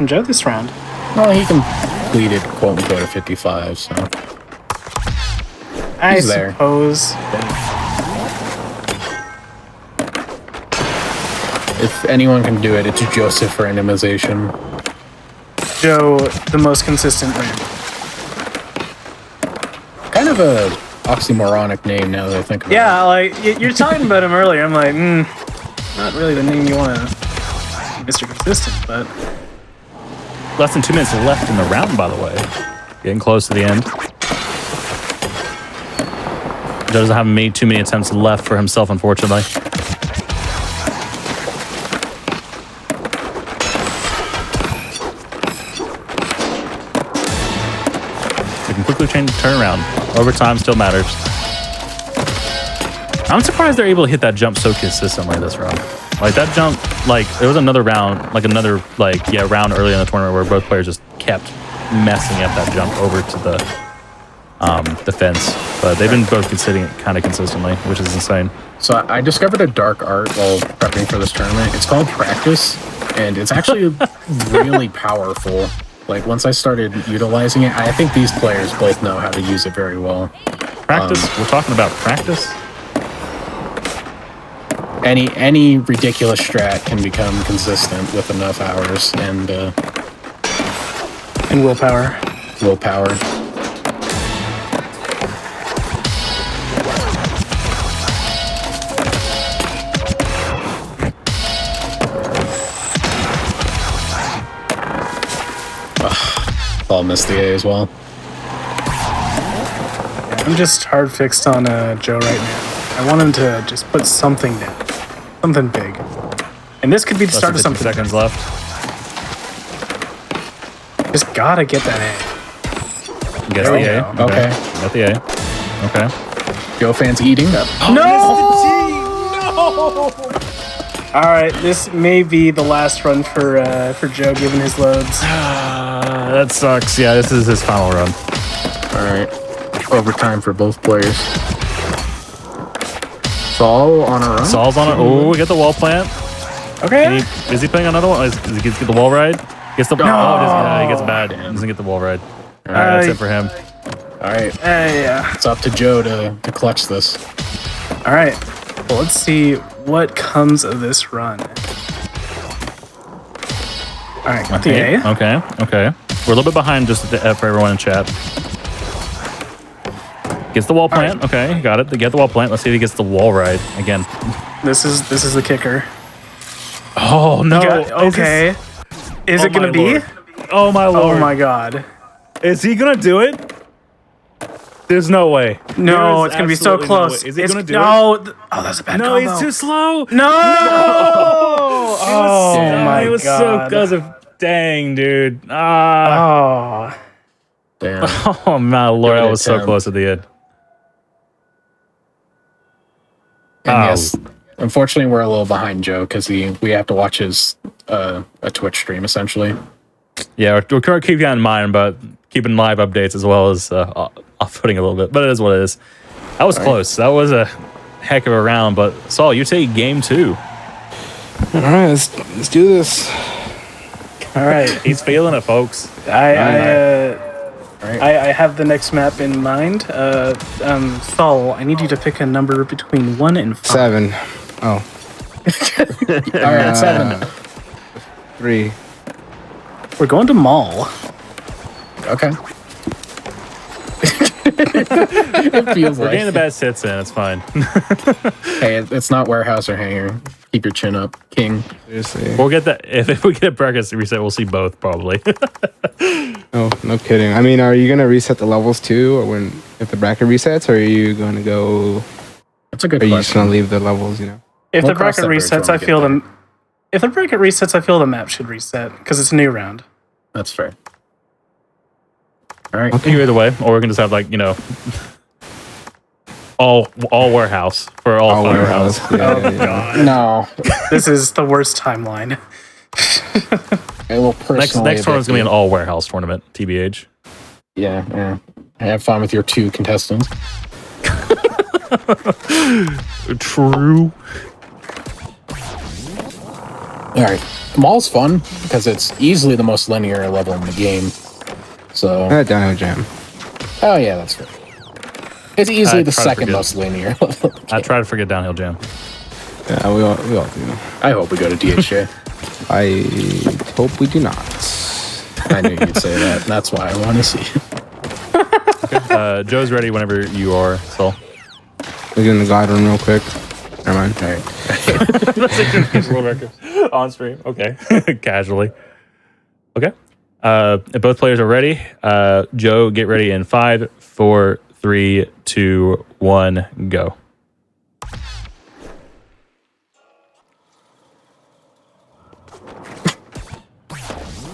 Joe this round. Well, he completed quote unquote a 55, so I he's there. suppose. If anyone can do it, it's Joseph for randomization. Joe, the most consistent random. Kind of a oxymoronic name now that I think about Yeah, like you're talking about him earlier. I'm like, not really the name you want to, Mr. Consistent, but Less than 2 minutes left in the round, by the way. Getting close to the end. Joe doesn't have made too many attempts left for himself, unfortunately. We can quickly turn around. Overtime still matters. I'm surprised they're able to hit that jump so consistently this round. Like that jump, like there was another round, round early in the tournament where both players just kept messing up that jump over to the fence. But they've been both conceding it kind of consistently, which is insane. So I discovered a dark art while prepping for this tournament. It's called practice, and it's actually really powerful. Like once I started utilizing it, I think these players both know how to use it very well. Practice? We're talking about practice? Any ridiculous strat can become consistent with enough hours and willpower. willpower. I'll miss the A as well. I'm just hard fixed on Joe right now. I want him to just put something down, something big, and this could be the start of something. Seconds left. Just gotta get that A. Guess There we the A. go. Okay. Got the A. Okay. Joe fans eating. No! All right, this may be the last run for Joe, given his loads. That sucks. Yeah, this is his final run. All right. Overtime for both players. Saul on a run. Saul's on it. Oh, we get the wall plant. Okay. Is he playing another one? Is he gets the wall ride? Gets the he gets bad. Doesn't get the wall ride. All right, that's it for him. All right. Yeah. It's up to Joe to clutch this. All right. Well, let's see what comes of this run. All right, got the A. Okay. We're a little bit behind just for everyone in chat. Gets the wall plant. Right. Okay, got it. They get the wall plant. Let's see if he gets the wall ride again. This is the kicker. Oh no. Okay. Is it gonna be? Lord. Oh my lord. Oh my god. Is he gonna do it? There's no way. No, There it's gonna be is so absolutely no close. way. Is he It's- gonna do no, it? Oh, that's a bad No, combo. he's too slow. No! Oh my It was so god. close. Dang, dude. Ah. Oh. Damn. Oh my lord, I Good was so attempt. close at the end. And Oh. yes, unfortunately, we're a little behind Joe because we have to watch his a Twitch stream essentially. Yeah, we're keeping that in mind, but keeping live updates as well as off-putting a little bit. But it is what it is. That was close. That was a heck of a round. But Saul, you take game 2. All right, let's do this. All right. He's feeling it, folks. I have the next map in mind. Saul, I need you to pick a number between 1 and 5. 7. Oh. All right, 7. 3. We're going to mall. Okay. It feels We're like. getting the best hits in. It's fine. Hey, it's not warehouse or hangar. Keep your chin up, King. Seriously. We'll get that. If we get a bracket reset, we'll see both probably. No kidding. I mean, are you gonna reset the levels too, or if the bracket resets, or are you gonna go? That's a good Are you just question. gonna leave the levels? You know. If We'll the cross bracket that bridge resets, when I we feel get the. If the bracket resets, I feel the map should reset because it's a new round. That's fair. All right. Either way, or we can just have like all warehouse for all five. warehouse. Yeah. No. Oh, This is the worst timeline. I will personally. Next tournament's gonna be an all warehouse tournament. TBH. Yeah. Have fun with your 2 contestants. True. All right. Mall's fun because it's easily the most linear level in the game. So. Downhill jam. Oh yeah, that's fair. It's easily I the try to second forget. most linear level. I try to forget downhill jam. Yeah, we all do. I hope we go to DHJ. I hope we do not. I knew you'd say that. That's why I want to see it. Joe's ready whenever you are. So. We're getting the guide room real quick. Never mind. All right. World record on stream. Okay, casually. Okay. If both players are ready, Joe, get ready in 5, 4, 3, 2, 1, go.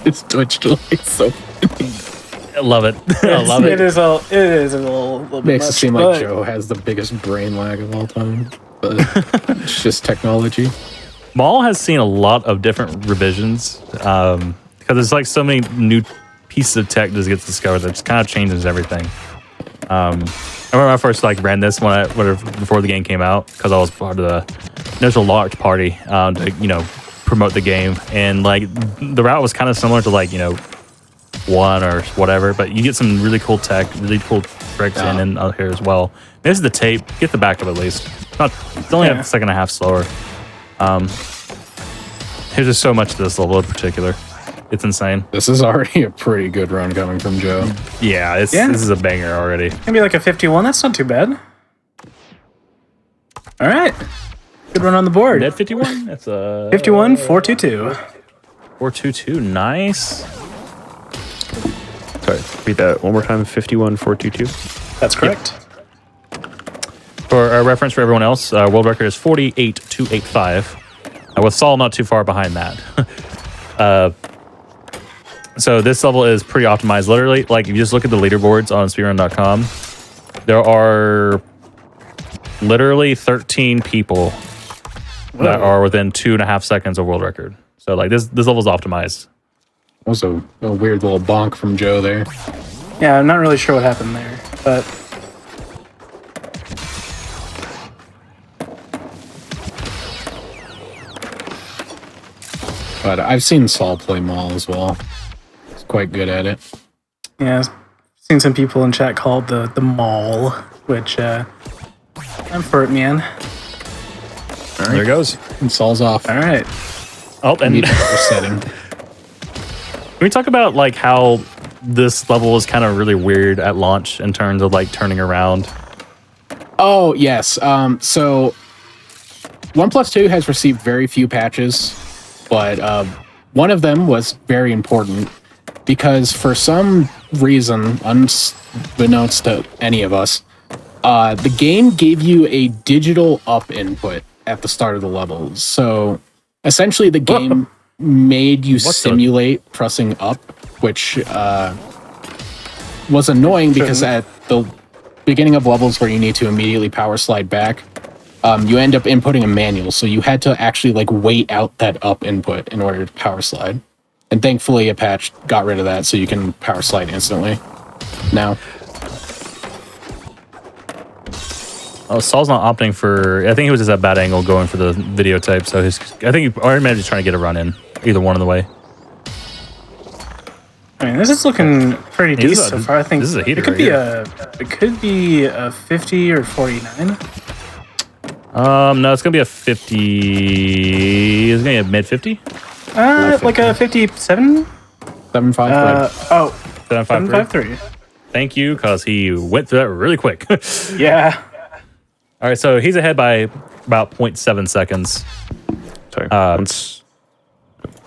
It's Twitch delay. So I love it. I love It it. is a little bit makes it much, seem but like Joe has the biggest brain lag of all time. But it's just technology. Maul has seen a lot of different revisions because there's like so many new pieces of tech that gets discovered that just kind of changes everything. I remember I first ran this before the game came out because I was part of the initial launch party to promote the game, and the route was kind of similar to 1 or whatever, but you get some really cool tech, really cool tricks in out here as well. This is the tape. Get the backup at least. It's only a second and a half slower. There's just so much to this level in particular. It's insane. This is already a pretty good run coming from Joe. Yeah, this is a banger already. maybe like a 51. That's not too bad. All right, good run on the board. Dead 51? That's a 51, 422. 422. Nice. Sorry, read that one more time. 51 422. That's correct. For a reference for everyone else, world record is 48285. With Saul not too far behind that. So this level is pretty optimized. Literally, if you just look at the leaderboards on speedrun.com, there are literally 13 people that are within 2.5 seconds of world record. So this level is optimized. Also, a weird little bonk from Joe there. Yeah, I'm not really sure what happened there, but But I've seen Saul play Maul as well. He's quite good at it. yeah, I've seen some people in chat call it the mall, which I'm for it, man. All There it right. goes. And Saul's off. All right. Oh, and Immediate resetting. can we talk about how this level is kind of really weird at launch in terms of turning around? Oh, yes. So 1+2 has received very few patches, but one of them was very important because for some reason, unbeknownst to any of us, the game gave you a digital up input at the start of the levels. So essentially the game made you simulate pressing up, which was annoying because at the beginning of levels where you need to immediately power slide back, you end up inputting a manual, so you had to actually wait out that up input in order to power slide. And thankfully a patch got rid of that so you can power slide instantly now. Oh, Saul's not opting for. I think he was just at bad angle going for the videotape. So I think I imagine he's trying to get a run in either one of the way. I mean, this is looking pretty This is decent a- so far. I think this is a heater it could right be it could be a 50 or 49. No, it's gonna be a 50. It's gonna be a mid 50. Like a 57. 753. 753. 753. Thank you, because he went through that really quick. Yeah. All right, so he's ahead by about 0.7 seconds. Sorry. Once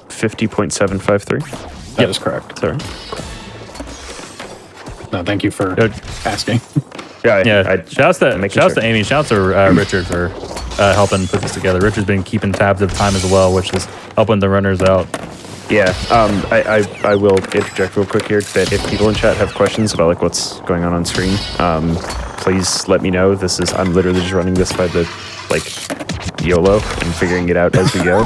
50.753. That is correct. Sorry. No, thank you for Yo, asking. Yeah, shouts to sure. Amy, shouts to Richard for helping put this together. Richard's been keeping tabs of time as well, which is helping the runners out. Yeah, I will interject real quick here that if people in chat have questions about like what's going on screen, please let me know. I'm literally just running this by the like YOLO and figuring it out as we go.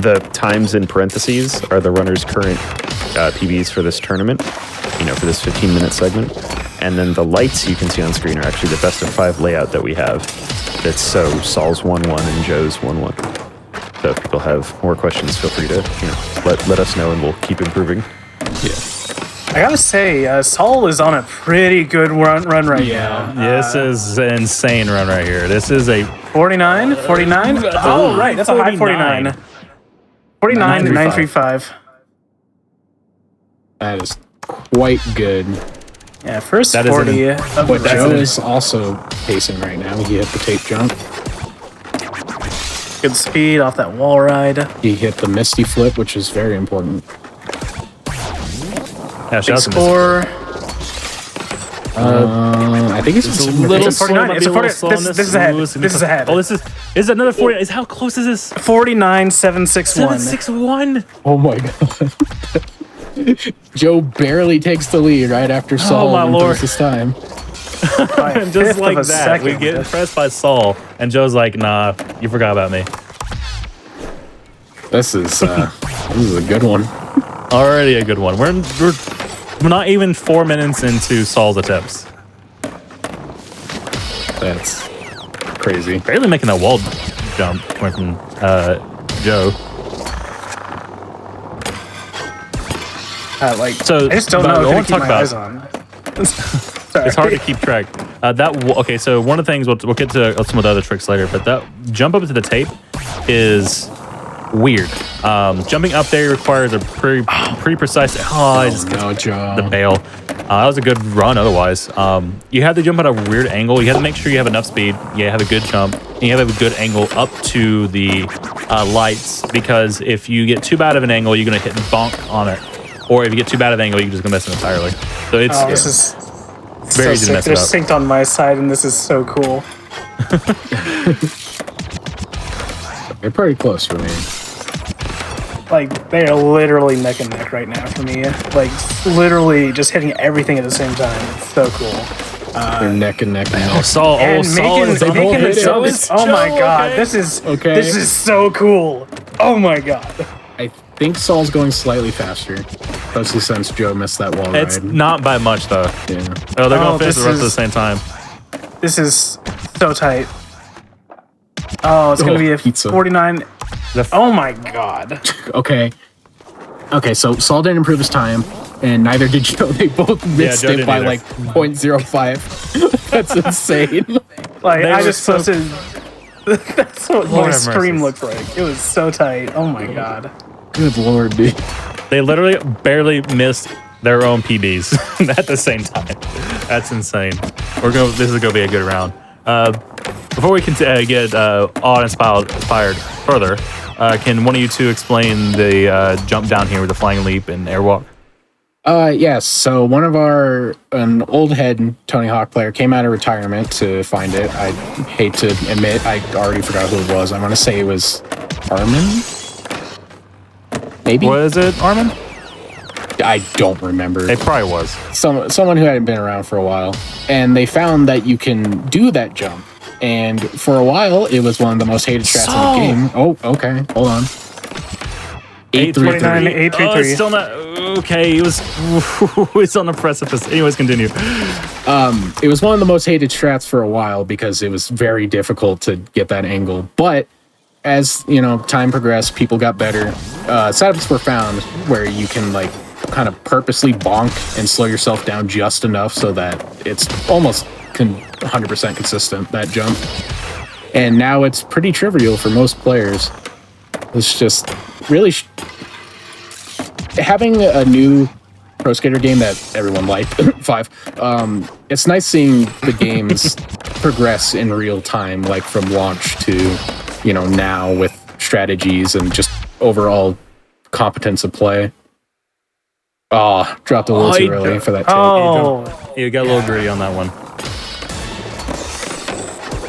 The times in parentheses are the runner's current PBs for this tournament, for this 15-minute segment. And then the lights you can see on screen are actually the best of 5 layout that we have. That's so Saul's 1-1 and Joe's 1-1. So if people have more questions, feel free to let us know and we'll keep improving. Yeah. I gotta say, Saul is on a pretty good run right now. This is an insane run right here. This is a 49? 49? Oh, right. That's a high 49. 49 to 935. That is quite good. Yeah, first That is 40 of But the Joe round. is also pacing right now. He hit the tape jump. Good speed off that wall ride. He hit the Misty flip, which is very important. yeah, Big shouts to score. I think it's It's a a little It's a 49. It's a 40. This is ahead. This is ahead. Oh, this is another 40. How close is this? 49-761. 761. Oh my god. Joe barely takes the lead right after Saul my improves lord. his time. By a And fifth just of like a that, we second. get impressed by Saul, and Joe's like, "Nah, you forgot about me." This is a good one. Already a good one. We're not even 4 minutes into Saul's attempts. That's crazy. Barely making that wall jump coming from Joe. So, I just don't but know I who to wanna keep talk my about- eyes on. Sorry. It's hard to keep track. Okay, so one of the things we'll get to some of the other tricks later, but that jump up to the tape is weird. Jumping up there requires a pretty precise. I just No, Joe. the bail. That was a good run. Otherwise, you have to jump at a weird angle. You have to make sure you have enough speed. You have a good jump. And you have a good angle up to the lights, because if you get too bad of an angle, you're gonna hit bonk on it. Or if you get too bad of an angle, you're just gonna miss it entirely. So it's Oh, this is very so easy to sick. mess They're it up. synced on my side, and this is so cool. They're pretty close for me. Like, they are literally neck and neck right now for me. Like, literally just hitting everything at the same time. It's so cool. They're neck and neck and Oh, neck. Saul. And Saul is on making the the Joe jump is is, oh my Joe, god, okay. this is Okay. so cool. Oh my god. I think Saul's going slightly faster, especially since Joe missed that wall It's ride. not by much though. Yeah. Oh, they're gonna finish this the rest at the is- same time. This is so tight. Oh, it's gonna Oh, be a pizza. 49. The Oh my god. Okay. Okay, so Saul didn't improve his time, and neither did Joe. They both missed Joe it didn't by either. like 0.05. That's insane. Like, They I were just so- posted. That's what Lord my have stream mercy. looked like. It was so tight. Oh my god. Good lord, dude. They literally barely missed their own PBs at the same time. That's insane. This is gonna be a good round. Before we can get awe-inspired further, can one of you two explain the jump down here with the flying leap and airwalk? Yes. So one of an old head Tony Hawk player came out of retirement to find it. I hate to admit, I already forgot who it was. I want to say it was Armin. Maybe. Was it Armin? I don't remember. It probably was. Someone who hadn't been around for a while, and they found that you can do that jump. And for a while, it was one of the most hated strats in the game. Oh, okay. Hold on. 839. 833. 833. Oh, it's still not okay. It was. It's on the precipice. Anyways, continue. It was one of the most hated strats for a while because it was very difficult to get that angle. But as time progressed, people got better. Setups were found where you can like kind of purposely bonk and slow yourself down just enough so that it's almost 100% consistent, that jump. And now it's pretty trivial for most players. It's just really having a new Pro Skater game that everyone liked, 5. It's nice seeing the games progress in real time, like from launch to, now with strategies and just overall competence of play. Oh, dropped a little too early for that take. Oh, You got a little gritty on that one.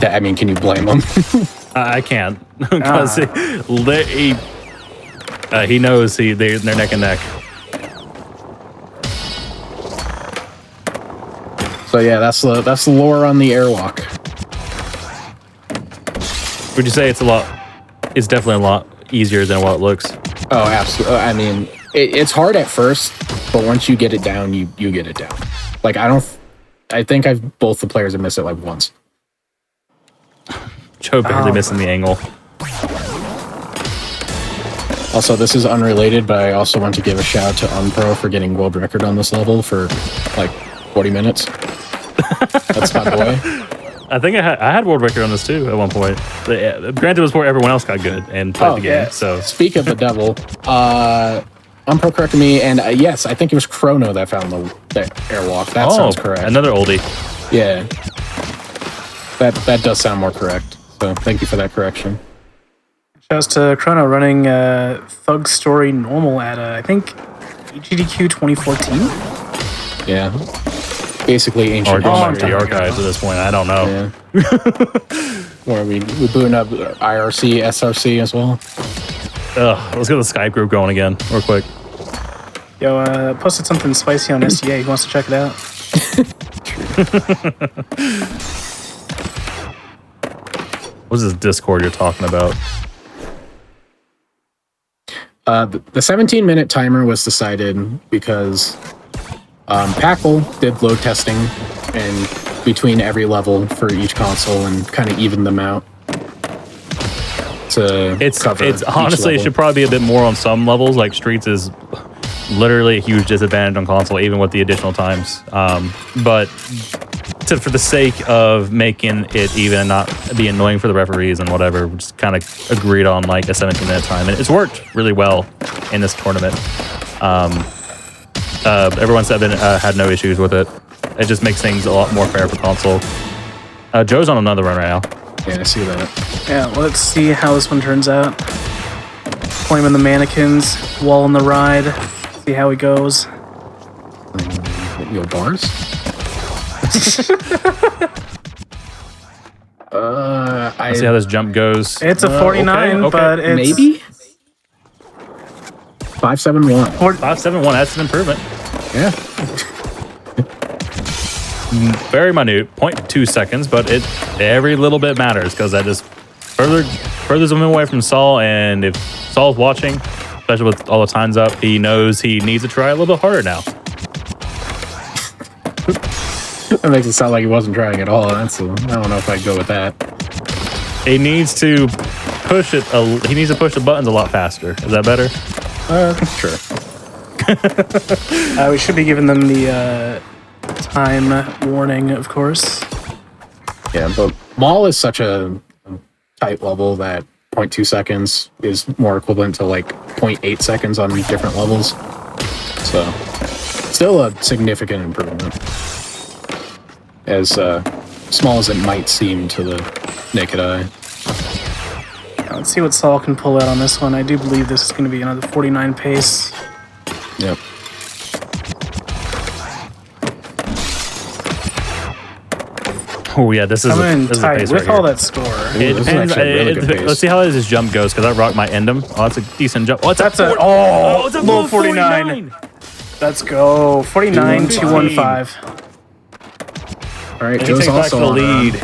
I mean, can you blame him? I can't because he knows they're neck and neck. So yeah, that's the lore on the airwalk. Would you say it's definitely a lot easier than what it looks? Oh, absolutely. I mean, it's hard at first, but once you get it down, you get it down. Like I think both the players have missed it like once. Joe barely missing the angle. Also, this is unrelated, but I also want to give a shout out to Unpro for getting world record on this level for like 40 minutes. That's my boy. I think I had world record on this too at one point. Granted, it was before everyone else got good and played the game. Yeah. So speak of the devil, Unpro corrected me, and yes, I think it was Chrono that found the airwalk. That sounds correct. Another oldie. Yeah, that does sound more correct. So thank you for that correction. shouts to Chrono running Thug Story normal at I think EGDQ 2014. Yeah, basically ancient The archives at this point. I don't know. Yeah. Or we booting up IRC, SRC as well. Let's get the Skype group going again, real quick. Yo, posted something spicy on SDA. Who wants to check it out? What's this Discord you're talking about? The 17-minute timer was decided because Packle did load testing and between every level for each console and kind of evened them out. It's honestly, it should probably be a bit more on some levels. Like Streets is literally a huge disadvantage on console, even with the additional times. But for the sake of making it even and not be annoying for the referees and whatever, we just kind of agreed on like a 17-minute time, and it's worked really well in this tournament. Everyone said had no issues with it. It just makes things a lot more fair for console. Joe's on another run right now. Yeah, I see that. Yeah, let's see how this one turns out. Claiming the mannequins, wall in the ride. See how he goes. Yo, bars? I see how this jump goes. It's a 49, okay. but it's... Maybe? 571. 571, that's an improvement. Yeah. Very minute, 0.2 seconds, but every little bit matters because that just furthers him away from Saul. And if Saul's watching, especially with all the times up, he knows he needs to try a little bit harder now. That makes it sound like he wasn't trying at all. I don't know if I'd go with that. He needs to push it. He needs to push the buttons a lot faster. Is that better? Sure. we should be giving them the time warning, of course. Yeah, but Maul is such a tight level that 0.2 seconds is more equivalent to like 0.8 seconds on different levels. So, still a significant improvement. As small as it might seem to the naked eye. Yeah, let's see what Saul can pull out on this one. I do believe this is going to be another 49 pace. Yep. Oh yeah, this is Coming a tight pace with right all here. that score. It this is depends. actually a really good pace. Let's see how this jump goes because that rock might end him. Oh, that's a decent jump. Oh, it's That's a a it's a low low 49. Let's go. 49, 215. All right, He Joe's takes back also the on, lead.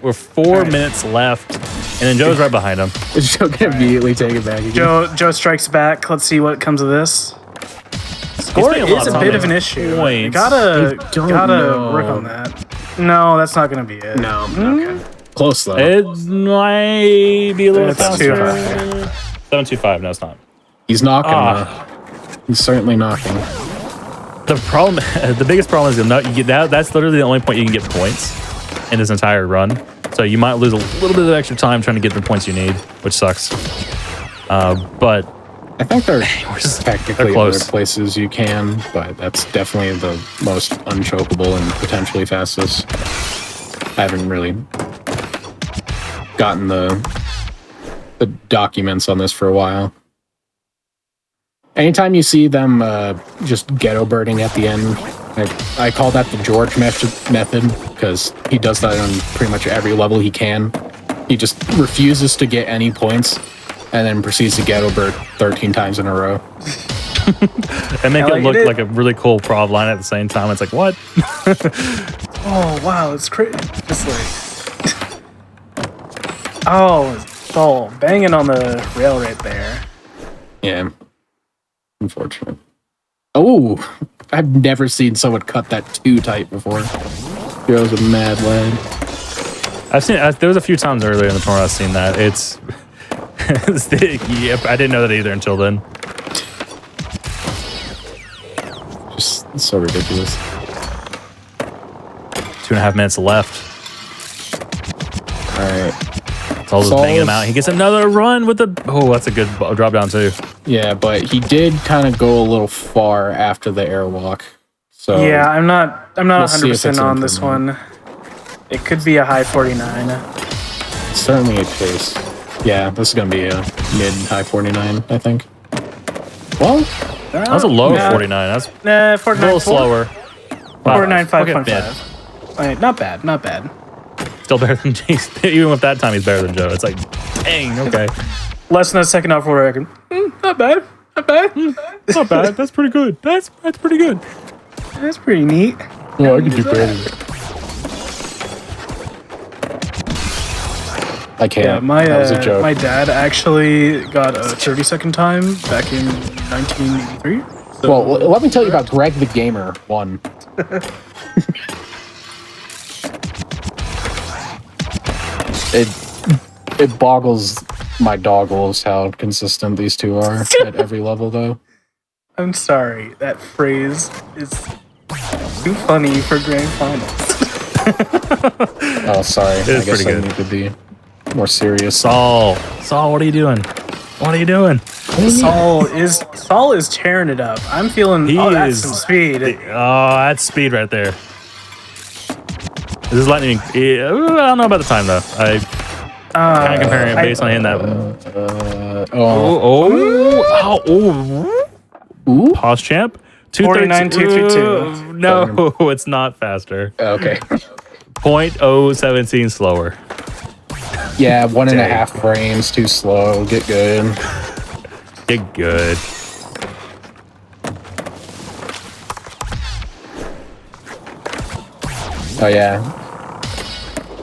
We're 4 minutes left, and then Joe's right behind him. Joe can immediately take it back again. Joe strikes back. Let's see what comes of this. Score spending a lot is of a time bit of on an issue. points. You gotta don't know. work on that. No, that's not gonna be it. No, okay. Close though. It might be a little It's too faster. high. 725. No, it's not. He's knocking. He's certainly knocking. The problem, the biggest problem is that's literally the only point you can get points in this entire run. So you might lose a little bit of extra time trying to get the points you need, which sucks. But I think there's they're technically close. other places you can, but that's definitely the most unchokeable and potentially fastest. I haven't really gotten the documents on this for a while. Anytime you see them just ghetto birding at the end, I call that the George method, because he does that on pretty much every level he can. He just refuses to get any points and then proceeds to ghetto bird 13 times in a row. And make it look like a really cool prov line at the same time. It's like, what? Oh, wow, it's crazy. Just like... Oh, banging on the rail right there. Yeah. Unfortunate. Oh, I've never seen someone cut that too tight before. Joe's a mad lad. I've seen there was a few times earlier in the tournament I've seen that. It's yep, I didn't know that either until then. Just so ridiculous. 2.5 minutes left. All right. Saul just banging him out. He gets another run with the. Oh, that's a good drop down too. Yeah, but he did kind of go a little far after the airwalk. So Yeah, I'm not we'll see if 100% it's on this one. It could be a high 49. certainly a pace. Yeah, this is gonna be a mid-high 49, I think. Well, That was a low 49. That's a 49. little slower. 49.5.5. Right, not bad, not bad. Still better than Jason. Even with that time, he's better than Joe. It's like, dang, okay. Less than a second off world record. Not bad, not bad. Not bad. That's pretty good. That's pretty good. That's pretty neat. yeah, I can do better. I can't. Yeah, my that was a joke. my dad actually got a 30-second time back in 1983. So Well, let me tell you about Greg the Gamer 1. It boggles my doggles how consistent these two are at every level, though. I'm sorry, that phrase is too funny for grand finals. Oh, sorry. is I guess pretty I good. need to be more serious. Saul, what are you doing? What are you doing? Saul is tearing it up. I'm feeling. He That's is- some speed. Oh, that's speed right there. This is lightning. I don't know about the time though. I kind of comparing it based on hitting that. Ooh. Pause champ. 49.232. No, it's not faster. Okay. 0.017 slower. Yeah, 1.5 frames too slow. Get good. Get good. Oh yeah.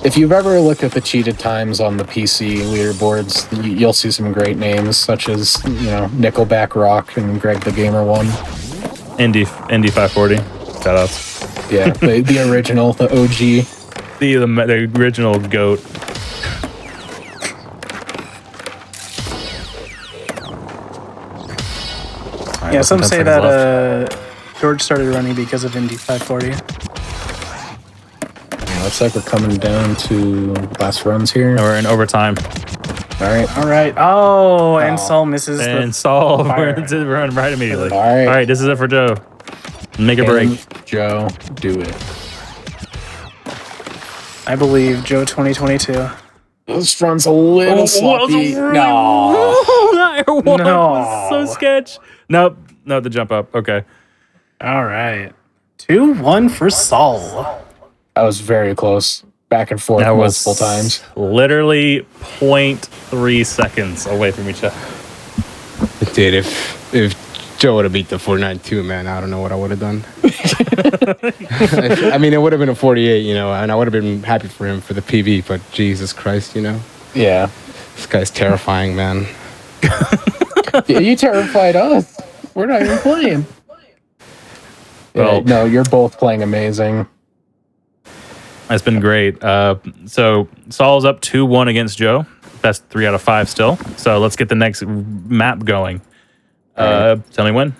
If you've ever looked at the cheated times on the PC leaderboards, you'll see some great names such as, Nickelback Rock and Greg the Gamer 1. Indy 540. Shout outs. Yeah, the original, the OG. The original GOAT. Yeah, some 10 say seconds that George started running because of Indy 540. Yeah, looks like we're coming down to last runs here. And we're in overtime. All right. All right. Oh, and Saul misses. And Saul fire. runs it right immediately. All right. All right, this is it for Joe. Make a break. Can Joe, do it. I believe Joe 2022. This run's a little sloppy. No. That air wall was so sketch. Nope. No, the jump up. Okay. All right. 2-1 for Saul. That was very close. Back and forth That was multiple times. literally 0.3 seconds away from each other. Dude, if Joe would have beat the 49-2, man, I don't know what I would have done. I mean, it would have been a 48, and I would have been happy for him for the PB, but Jesus Christ, Yeah. this guy's terrifying, man. Yeah, you terrified us. We're not even playing. Well- No, you're both playing amazing. It's been great. So Saul's up 2-1 against Joe. That's 3 out of 5 still. So let's get the next map going. Tell me when.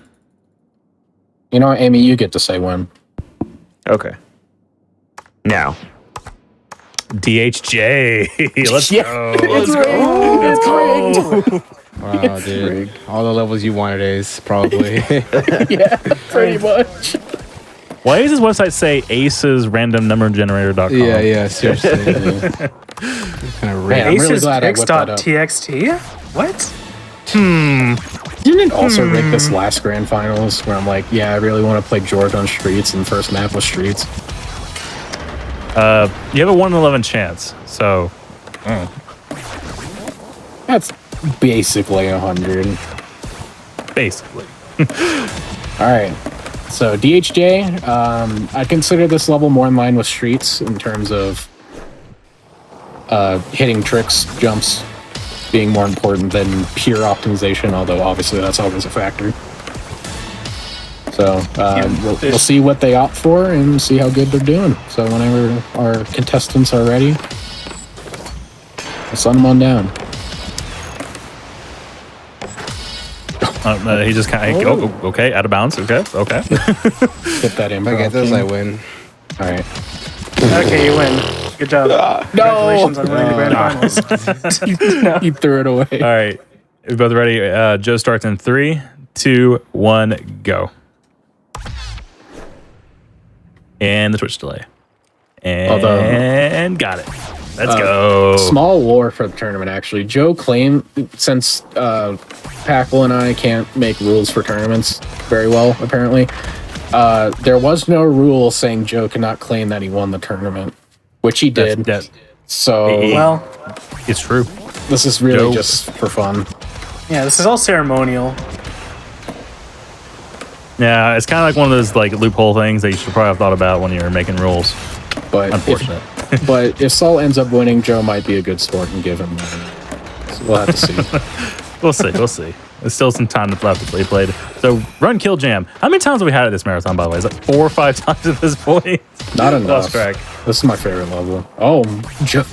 You know what, Amy, you get to say when. Okay. Now. DHJ. Let's go. It's rigged. Wow, dude. All the levels you wanted is probably. Yeah, pretty much. Why does this website say acesrandomnumbergenerator.com? yeah, seriously. Kind of Man, I'm really glad I whipped that up. Aces.txt? What? Didn't it also rig this last grand finals where I'm like, yeah, I really want to play George on Streets, and the first map was Streets? You have a 1 in 11 chance, so. That's basically 100. Basically. All right. So DHJ, I consider this level more in line with Streets in terms of hitting tricks, jumps being more important than pure optimization, although obviously that's always a factor. So we'll see what they opt for and see how good they're doing. So whenever our contestants are ready, we'll send them on down. He just kind of, okay, out of bounds. Okay. Get that in. If I get those, I win. All right. Okay, you win. Good job. Congratulations on winning the grand finals. You threw it away. All right. We're both ready. Joe starts in 3, 2, 1, go. And the Twitch delay. And got it. Let's go. Small war for the tournament, actually. Joe claimed, since Packle and I can't make rules for tournaments very well, apparently, there was no rule saying Joe cannot claim that he won the tournament, which he did. So, Well, It's true. this is really Joe- just for fun. yeah, this is all ceremonial. Yeah, it's kind of like one of those like loophole things that you should probably have thought about when you're making rules. But Unfortunate. if Saul ends up winning, Joe might be a good sport and give him that. So we'll have to see. We'll see. There's still some time left to be played. So, run, kill, jam. How many times have we had at this marathon, by the way? Is it 4 or 5 times at this point? Not enough. Lost track. This is my favorite level. Oh, Joe.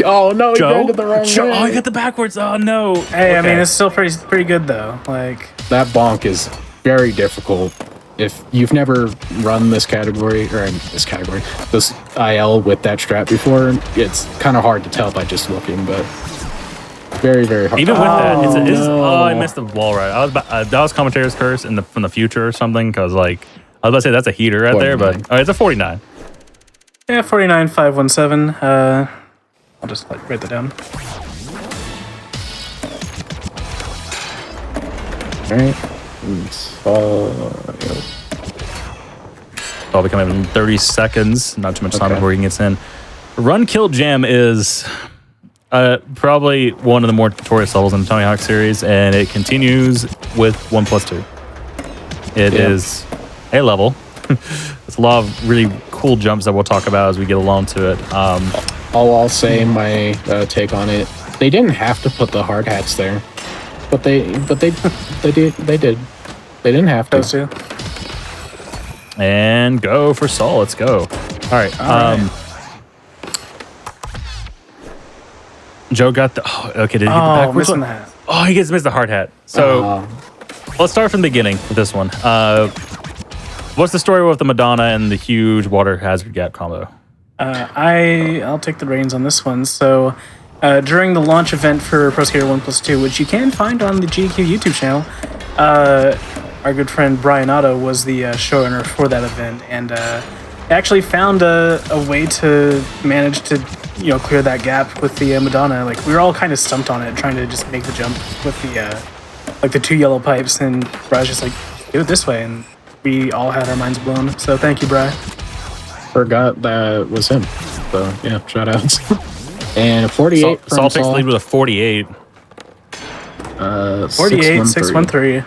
Oh, no, he Joe? did it the wrong way. Oh, I got the backwards. Oh, no. Hey, I Okay. mean, it's still pretty good though. Like, That bonk is very difficult. If you've never run this category, this IL with that strap before, it's kind of hard to tell by just looking, but very, very hard. Even with that, no. I missed the wall right. I was that was commentator's curse from the future or something, because like I was about to say that's a heater right there, but 49. It's a 49. yeah, 49517. I'll just like write that down. Right. I'll be coming in 30 seconds. Not too much time Okay. before he gets in. Run, kill, jam is probably one of the more notorious levels in the Tony Hawk series, and it continues with 1+2. It is a level. It's a lot of really cool jumps that we'll talk about as we get along to it. I'll say my take on it. They didn't have to put the hard hats there, but they did. They didn't have to. Those two. And go for Saul. Let's go. All right. Joe got the. Oh, okay. Did he get the Oh, backwards missing one? that. Oh, he missed the hard hat. So let's start from the beginning with this one. What's the story with the Madonna and the huge water hazard gap combo? I'll take the reins on this one. So, during the launch event for Pro Skater 1+2, which you can find on the GQ YouTube channel, our good friend Brian Otto was the showrunner for that event, and actually found a way to manage to clear that gap with the Madonna. Like, we were all kind of stumped on it, trying to just make the jump with the 2 yellow pipes, and Brian's just like, do it this way, and we all had our minds blown. So thank you, Brian. Forgot that was him. So yeah, shout outs. And a 48 from Saul takes the Saul. lead with a 48. 48, 613.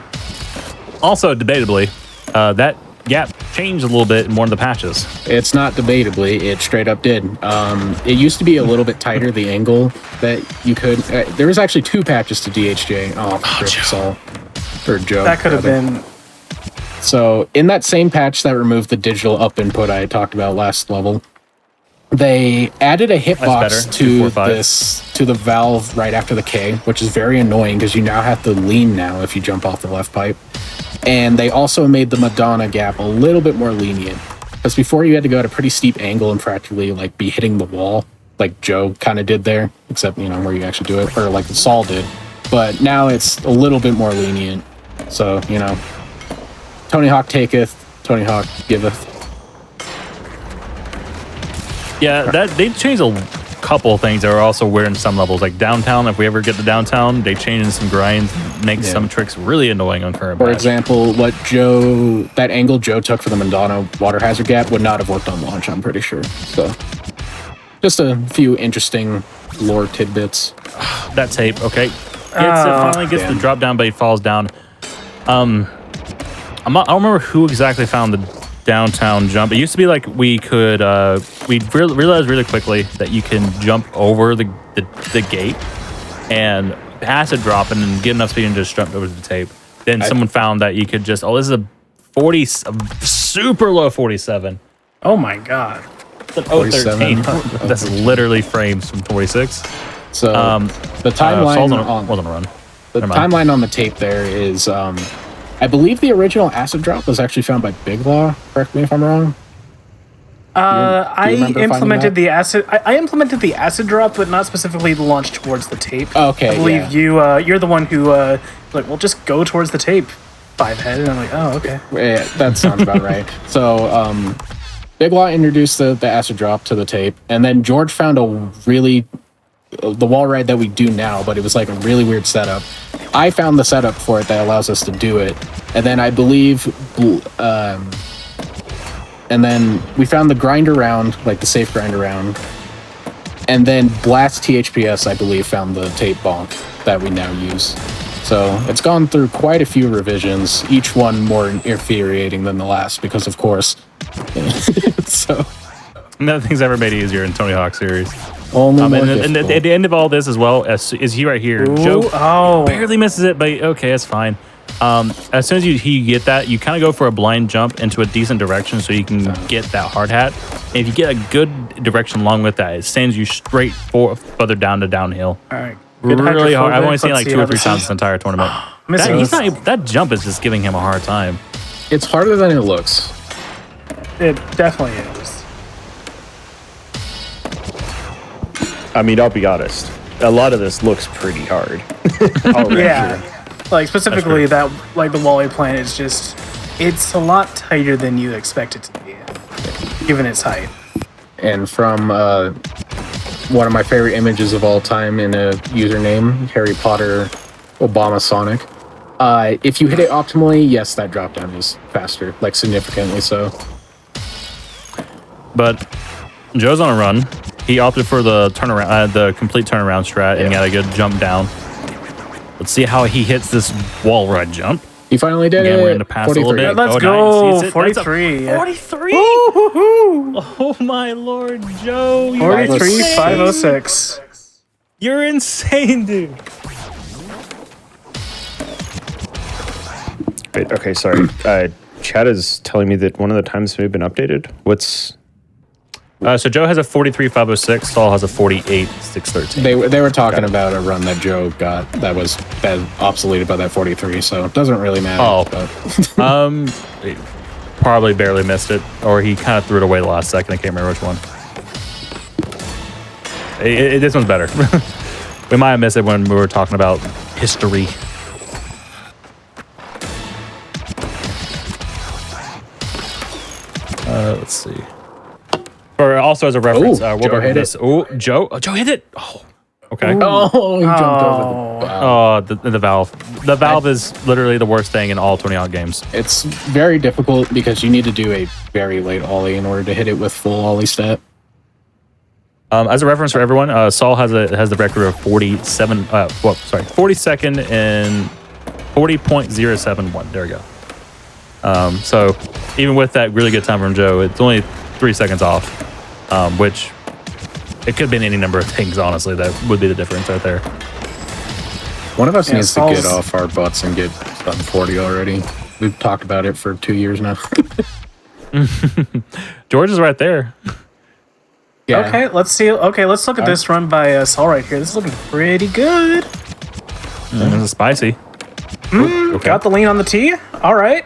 Also, debatably, that gap changed a little bit in one of the patches. It's not debatably, it straight up did. It used to be a little bit tighter, the angle that you could. There was actually 2 patches to DHJ. Saul. Or Joe. That could have rather. been. So in that same patch that removed the digital up input I talked about last level, they added a hitbox better. to 2, 4, 5. to the valve right after the K, which is very annoying because you now have to lean now if you jump off the left pipe. And they also made the Madonna gap a little bit more lenient. Because before you had to go at a pretty steep angle and practically like be hitting the wall, like Joe kind of did there, except, you know, where you actually do it, or like Saul did. But now it's a little bit more lenient. So, you know, Tony Hawk taketh, Tony Hawk giveth. Yeah, that they changed a couple of things that are also weird in some levels. Like downtown, if we ever get to downtown, they change in some grinds, make some tricks really annoying on current For patch. example, that angle Joe took for the Madonna water hazard gap would not have worked on launch, I'm pretty sure. So, just a few interesting lore tidbits. That tape, okay. Finally gets the drop down, but he falls down. I don't remember who exactly found the downtown jump. It used to be like we could, we realized really quickly that you can jump over the gate and pass a drop and then get enough speed and just jump over the tape. Then someone found that you could just, this is a super low 47. Oh my god. It's an 013. That's literally frames from 46. So the timeline wasn't a run. The timeline on the tape there is, I believe the original acid drop was actually found by Big Law. Correct me if I'm wrong. I implemented the acid. I implemented the acid drop, but not specifically the launch towards the tape. Okay, I believe you're the one who like, well, just go towards the tape. 5-head, and I'm like, oh, okay. Yeah, that sounds about right. So, Big Law introduced the acid drop to the tape, and then George found the wall ride that we do now, but it was like a really weird setup. I found the setup for it that allows us to do it, and then I believe, and then we found the grind around, like the safe grind around, and then Blast THPS, I believe, found the tape bonk that we now use. So it's gone through quite a few revisions, each one more infuriating than the last, because of course. So Nothing's ever made easier in Tony Hawk series. only more And at the end of all this as well, is he right here? Joe barely misses it, but okay, it's fine. As soon as you get that, you kind of go for a blind jump into a decent direction so you can get that hard hat. And if you get a good direction along with that, it sends you straight further down to downhill. All right. Really hard. I've only seen it like 2 or 3 times this entire tournament. That jump is just giving him a hard time. It's harder than it looks. It definitely is. I mean, I'll be honest. A lot of this looks pretty hard. Yeah. Like specifically that, like the Wally plant is just, it's a lot tighter than you expect it to be, given its height. And from one of my favorite images of all time in a username, Harry Potter Obama Sonic. If you hit it optimally, yes, that drop down is faster, like significantly so. But Joe's on a run. He opted for the turnaround, the complete turnaround strat, and got a good jump down. Let's see how he hits this wall ride jump. He finally did Again, it. we're going to pass a little bit. Let's go. 43. 43? Oh my lord, Joe. 43, 506. You're insane, dude. Wait, okay, sorry. Chad is telling me that one of the times may have been updated. What's... So Joe has a 43.506. Saul has a 48.613. They were talking about a run that Joe got that was obsoleted by that 43, so it doesn't really matter. Oh. But. He probably barely missed it, or he kind of threw it away the last second. I can't remember which one. This one's better. We might have missed it when we were talking about history. Let's see. Or also as a reference, Ooh, we'll Joe work hit this. Oh, Joe hit it. Oh, okay. Oh, he jumped over the valve. The valve. The valve is literally the worst thing in all Tony Hawk games. It's very difficult because you need to do a very late ollie in order to hit it with full ollie stat. As a reference for everyone, Saul has the record of 47. 42nd and 40.071. There we go. So even with that really good time from Joe, it's only 3 seconds off, which it could have been any number of things, honestly, that would be the difference right there. One of us needs Saul's... to get off our butts and get sub 40 already. We've talked about it for 2 years now. George is right there. Yeah. Okay, let's see. Okay, let's look at this run by Saul right here. This is looking pretty good. This is spicy. Okay. Got the lean on the tee. All right.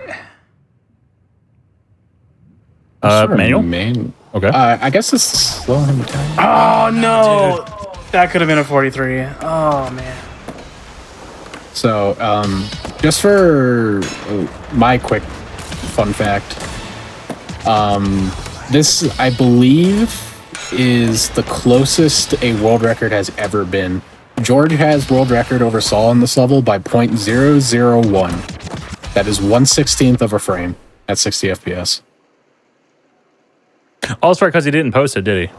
Manual? Okay. I guess it's slowing him down. Oh, no. That could have been a 43. Oh, man. So, just for my quick fun fact, this, I believe, is the closest a world record has ever been. George has world record over Saul on this level by 0.001. That is 1/16 of a frame at 60 FPS. Oh, it's right because he didn't post it, did he?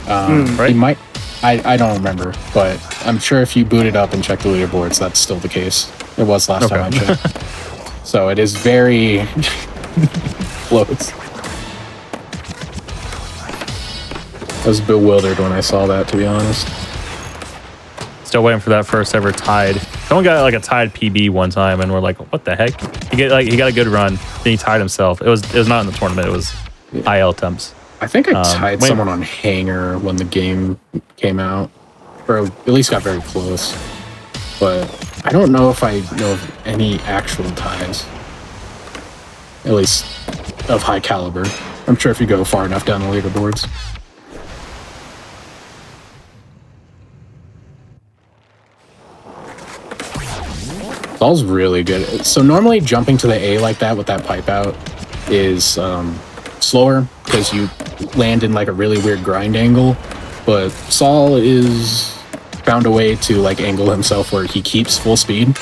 Right? He might. I don't remember, but I'm sure if you boot it up and check the leaderboards, that's still the case. It was last time I checked. So it is very close. I was bewildered when I saw that, to be honest. Still waiting for that first ever tied. Someone got like a tied PB one time, and we're like, "What the heck?" He got a good run, then he tied himself. It was not in the tournament. It was IL attempts. I think I tied someone on Hanger when the game came out, or at least got very close. But I don't know if I know of any actual ties, at least of high caliber. I'm sure if you go far enough down the leaderboards. Saul's really good. So normally jumping to the A like that with that pipe out is slower because you land in like a really weird grind angle, but Saul is found a way to like angle himself where he keeps full speed,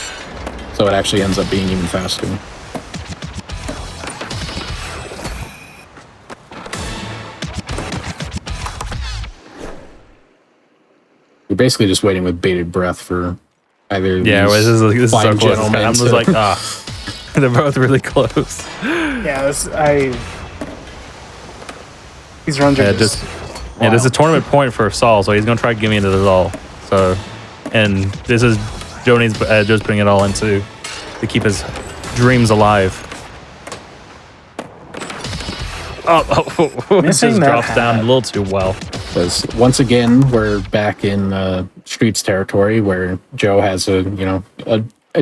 so it actually ends up being even faster. You're basically just waiting with bated breath for either Yeah, this is so fine close. gentlemen I'm just like, they're both really close. Yeah, these runs are This is a tournament point for Saul, so he's gonna try to get me into this all. So, and this is Joey's just putting it all into to keep his dreams alive. Missing just that drops down a hat. little too well. Because once again, we're back in Streets territory where Joe has a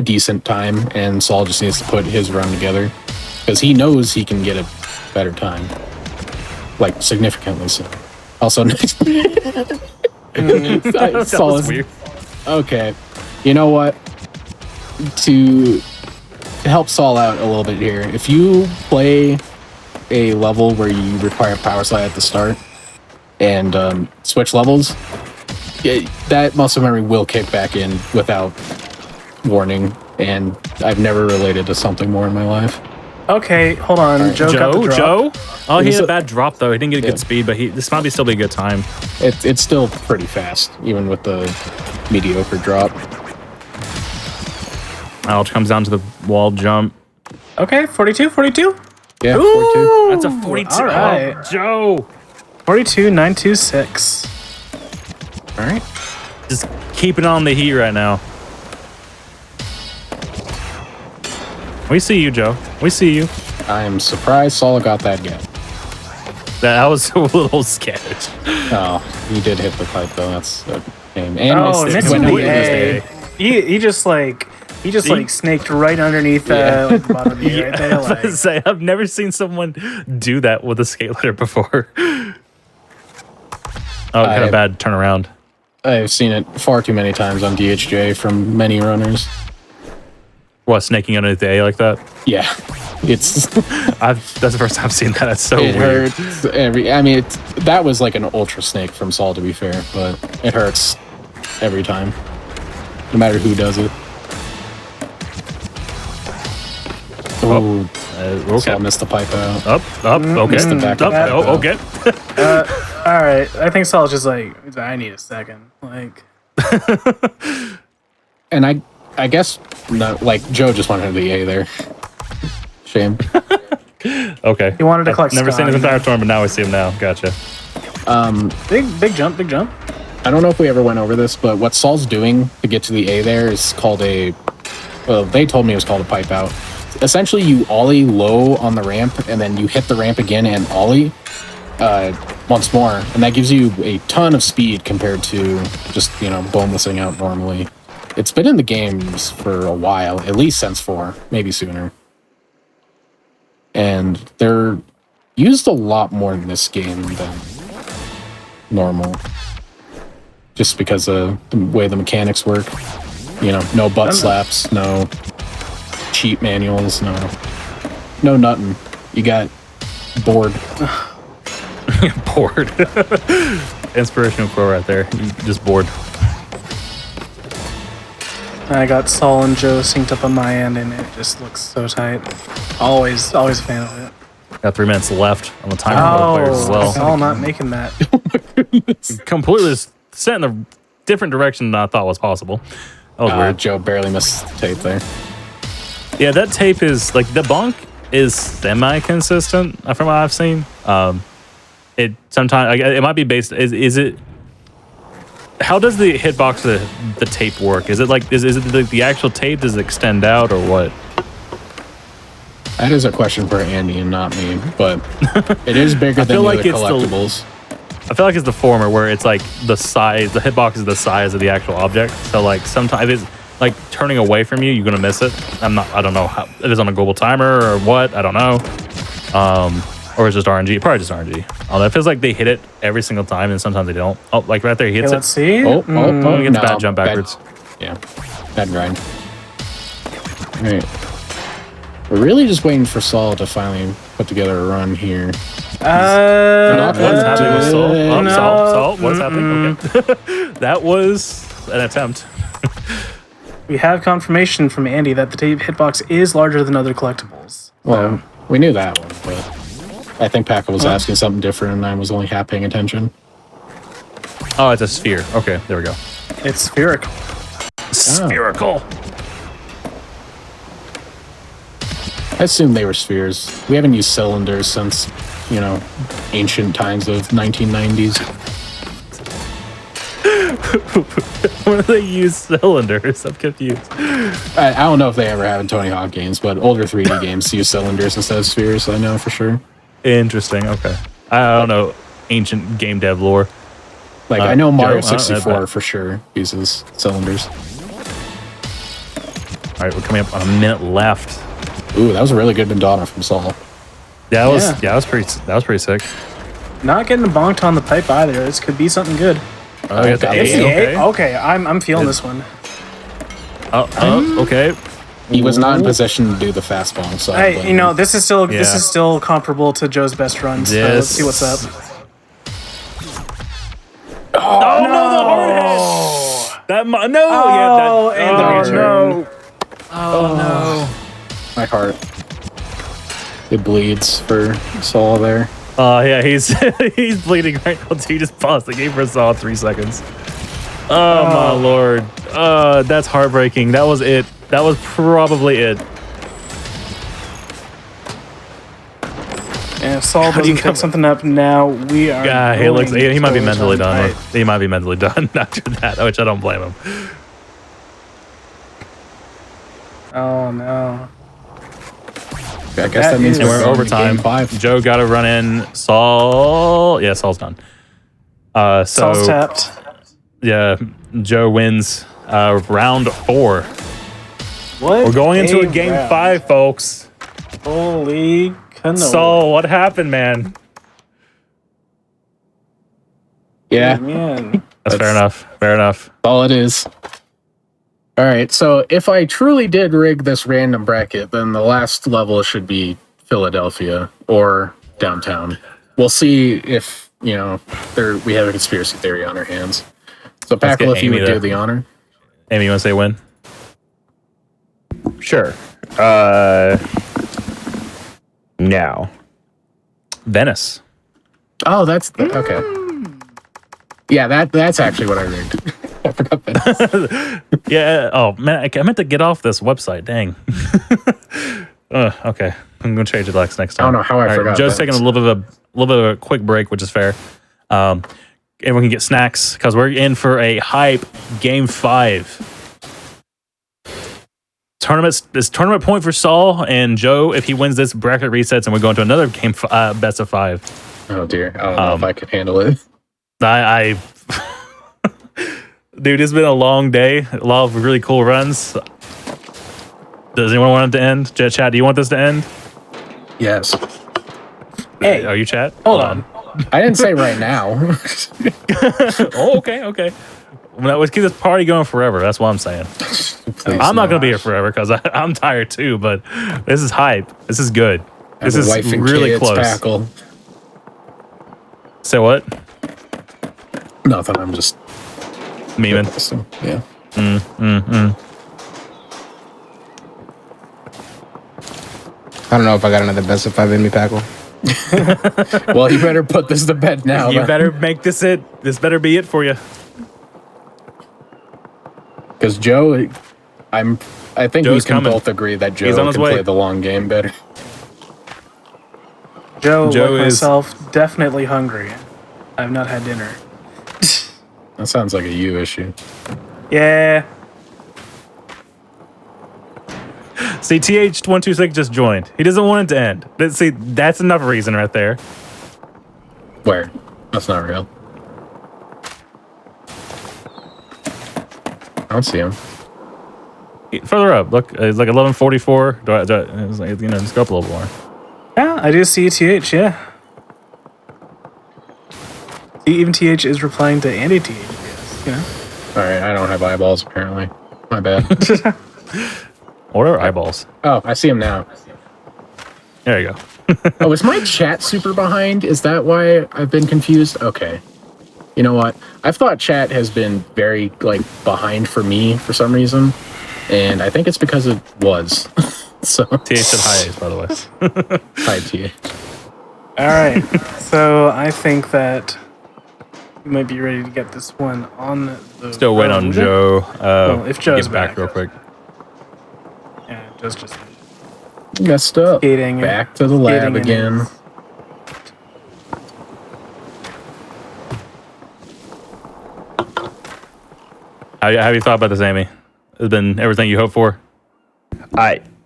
decent time, and Saul just needs to put his run together because he knows he can get a better time, like significantly so. Also, Saul is Weird. okay. You know what? To help Saul out a little bit here, if you play a level where you require power slide at the start and switch levels, that muscle memory will kick back in without warning, and I've never related to something more in my life. Okay, hold on. Joe got the drop. Joe? Oh, he was had a a- bad drop though. He didn't get a good speed, but this might still be a good time. It's still pretty fast, even with the mediocre drop. It comes down to the wall jump. Okay, 42. Yeah, 42. That's a 42. All right. Oh, Joe. 42,926. All right. Just keeping on the heat right now. We see you, Joe. We see you. I am surprised Saul got that gap. That was a little sketch. Oh, he did hit the pipe though. That's a shame. And Oh, missed it. missing Went the up A. with He just snaked right underneath the bottom of the A right there. I was about to Like, say, I've never seen someone do that with a skate ladder before. Oh, kind of bad turnaround. I've seen it far too many times on DHJ from many runners. What, snaking underneath the A like that? Yeah, it's That's the first time I've seen that. It's so it weird. hurts that was like an ultra snake from Saul, to be fair, but it hurts every time, no matter who does it. Oh, Okay. Saul missed the pipe out. Up, okay. Missed the back Up, of that, though. okay. all right. I think Saul's just like, I need a second. Like, And I guess not, like Joe just wanted the A there. Shame. Okay. he wanted to collect Never seen Scott. his entire tournament, now I see him now. Gotcha. Big jump. I don't know if we ever went over this, but what Saul's doing to get to the A there is called they told me it was called a pipe out. Essentially, you ollie low on the ramp, and then you hit the ramp again and ollie once more, and that gives you a ton of speed compared to just bonelessing out normally. it's been in the games for a while, at least since 4, maybe sooner. And they're used a lot more in this game than normal. Just because of the way the mechanics work. You know, no butt slaps, no cheat manuals, no nothing. You got bored. Bored. Inspirational quote right there. You just bored. I got Saul and Joe synced up on my end, and it just looks so tight. Always a fan of it. Got 3 minutes left on the timer for the players as well. Saul not making that. Completely set in a different direction than I thought was possible. That was weird. Joe barely missed tape there. Yeah, that tape is like the bonk is semi-consistent from what I've seen. It sometimes it might be based. Is it? How does the hitbox the tape work? Is it like is it the actual tape? Does it extend out or what? That is a question for Andy and not me, but it is bigger than the other collectibles. I feel like it's the former, where it's like the size. The hitbox is the size of the actual object. So like sometimes if it's like turning away from you, you're gonna miss it. I don't know how it is on a global timer or what. I don't know. Or it's just RNG. Probably just RNG. Although it feels like they hit it every single time, and sometimes they don't. Oh, like right there, he hits Let's it. see. He gets bad jump backwards. Yeah, bad grind. All right. We're really just waiting for Saul to finally put together a run here. What's happening with Saul? Oh, no. Saul, what's happening? Okay. That was an attempt. We have confirmation from Andy that the tape hitbox is larger than other collectibles. Well, we knew that one, but I think Paco was asking something different, and I was only half paying attention. Oh, it's a sphere. Okay, there we go. It's spherical. Spherical. I assume they were spheres. We haven't used cylinders since, ancient times of 1990s. When do they use cylinders? I'm confused. I don't know if they ever have in Tony Hawk games, but older 3D games use cylinders instead of spheres, I know for sure. Interesting. Okay. I don't know ancient game dev lore. Like, I know Mario Joe, 64 for sure uses cylinders. All right, we're coming up on a minute left. Ooh, that was a really good Madonna from Saul. That was pretty sick. Not getting bonked on the pipe either. This could be something good. Oh, you got the It's A. the Okay. A? Okay, I'm feeling this one. Okay. He was not in position to do the fast bomb, so Hey, this is still comparable to Joe's best runs. So let's see what's up. Oh no, the hard hit. No. Oh no. my heart. It bleeds for Saul there. Yeah, he's he's bleeding right now too. He just paused the game for a solid 3 seconds. Oh my lord. That's heartbreaking. That was it. That was probably it. And if Saul doesn't pick something up now, we are. Yeah, he might be mentally done. Right. He might be mentally done after that, which I don't blame him. Oh no. I guess that means And we're going to overtime. game 5. Joe got to run in. Saul. Yeah, Saul's done. Saul's tapped. Yeah, Joe wins round 4. What? We're going into a game round. 5, folks. Holy canola. Saul, what happened, man? Yeah, Man. That's fair enough. Fair enough. all it is. All right, so if I truly did rig this random bracket, then the last level should be Philadelphia or downtown. We'll see if, we have a conspiracy theory on our hands. So, Let's get Paco, if you Amy would to- do the honor. Amy, you want to say win? Sure. Now. Venice. Oh, that's okay. Yeah, that's actually what I rigged. I forgot that. Yeah. Oh man, I meant to get off this website. Dang. Okay, I'm gonna change it next time. I don't know how I forgot Joe's that. taking a little bit of a quick break, which is fair. Everyone can get snacks because we're in for a hype game 5. Tournament point for Saul and Joe. If he wins this, bracket resets, and we're going to another game best of 5. Oh dear, I don't know if I could handle it. Dude, it's been a long day. A lot of really cool runs. Does anyone want it to end? Chat, do you want this to end? Yes. Hey, Are you chat? hold on. I didn't say right now. Oh, okay. Well, let's keep this party going forever. That's what I'm saying. I'm not going to be here forever because I'm tired too, but this is hype. This is good. This is Wife and really kids, close. Packle. Say what? Nothing. I'm just Memeing. so, yeah. I don't know if I got another best of 5 in me, Packle. Well, you better put this to bed now. You better make this it. This better be it for you. Because Joe, I think Joe's we can coming. both agree that Joe He's on his can way. play the long game better. Joe, Joe like is- myself, definitely hungry. I've not had dinner. That sounds like a you issue. Yeah. See, TH126 just joined. He doesn't want it to end. See, that's enough reason right there. Where? That's not real. I don't see him. Further up, look, it's like 1144. It's like, just go up a little more. Yeah, I do see TH, yeah. See, even TH is replying to Andy TH, yes, you know? All right, I don't have eyeballs apparently. My bad. What are eyeballs? Oh, I see him now. There you go. Oh, is my chat super behind? Is that why I've been confused? Okay. You know what? I've thought chat has been very behind for me for some reason, and I think it's because it was. So TH said hi, Ace, by the way. hi to you. All right, so I think that we might be ready to get this one on the Still waiting on road. Joe. Well, if Joe's get back back. real quick. Yeah, Joe's just Messed up. skating. Back to the lab skating in again. his- How have you thought about this, Amy? Has been everything you hoped for?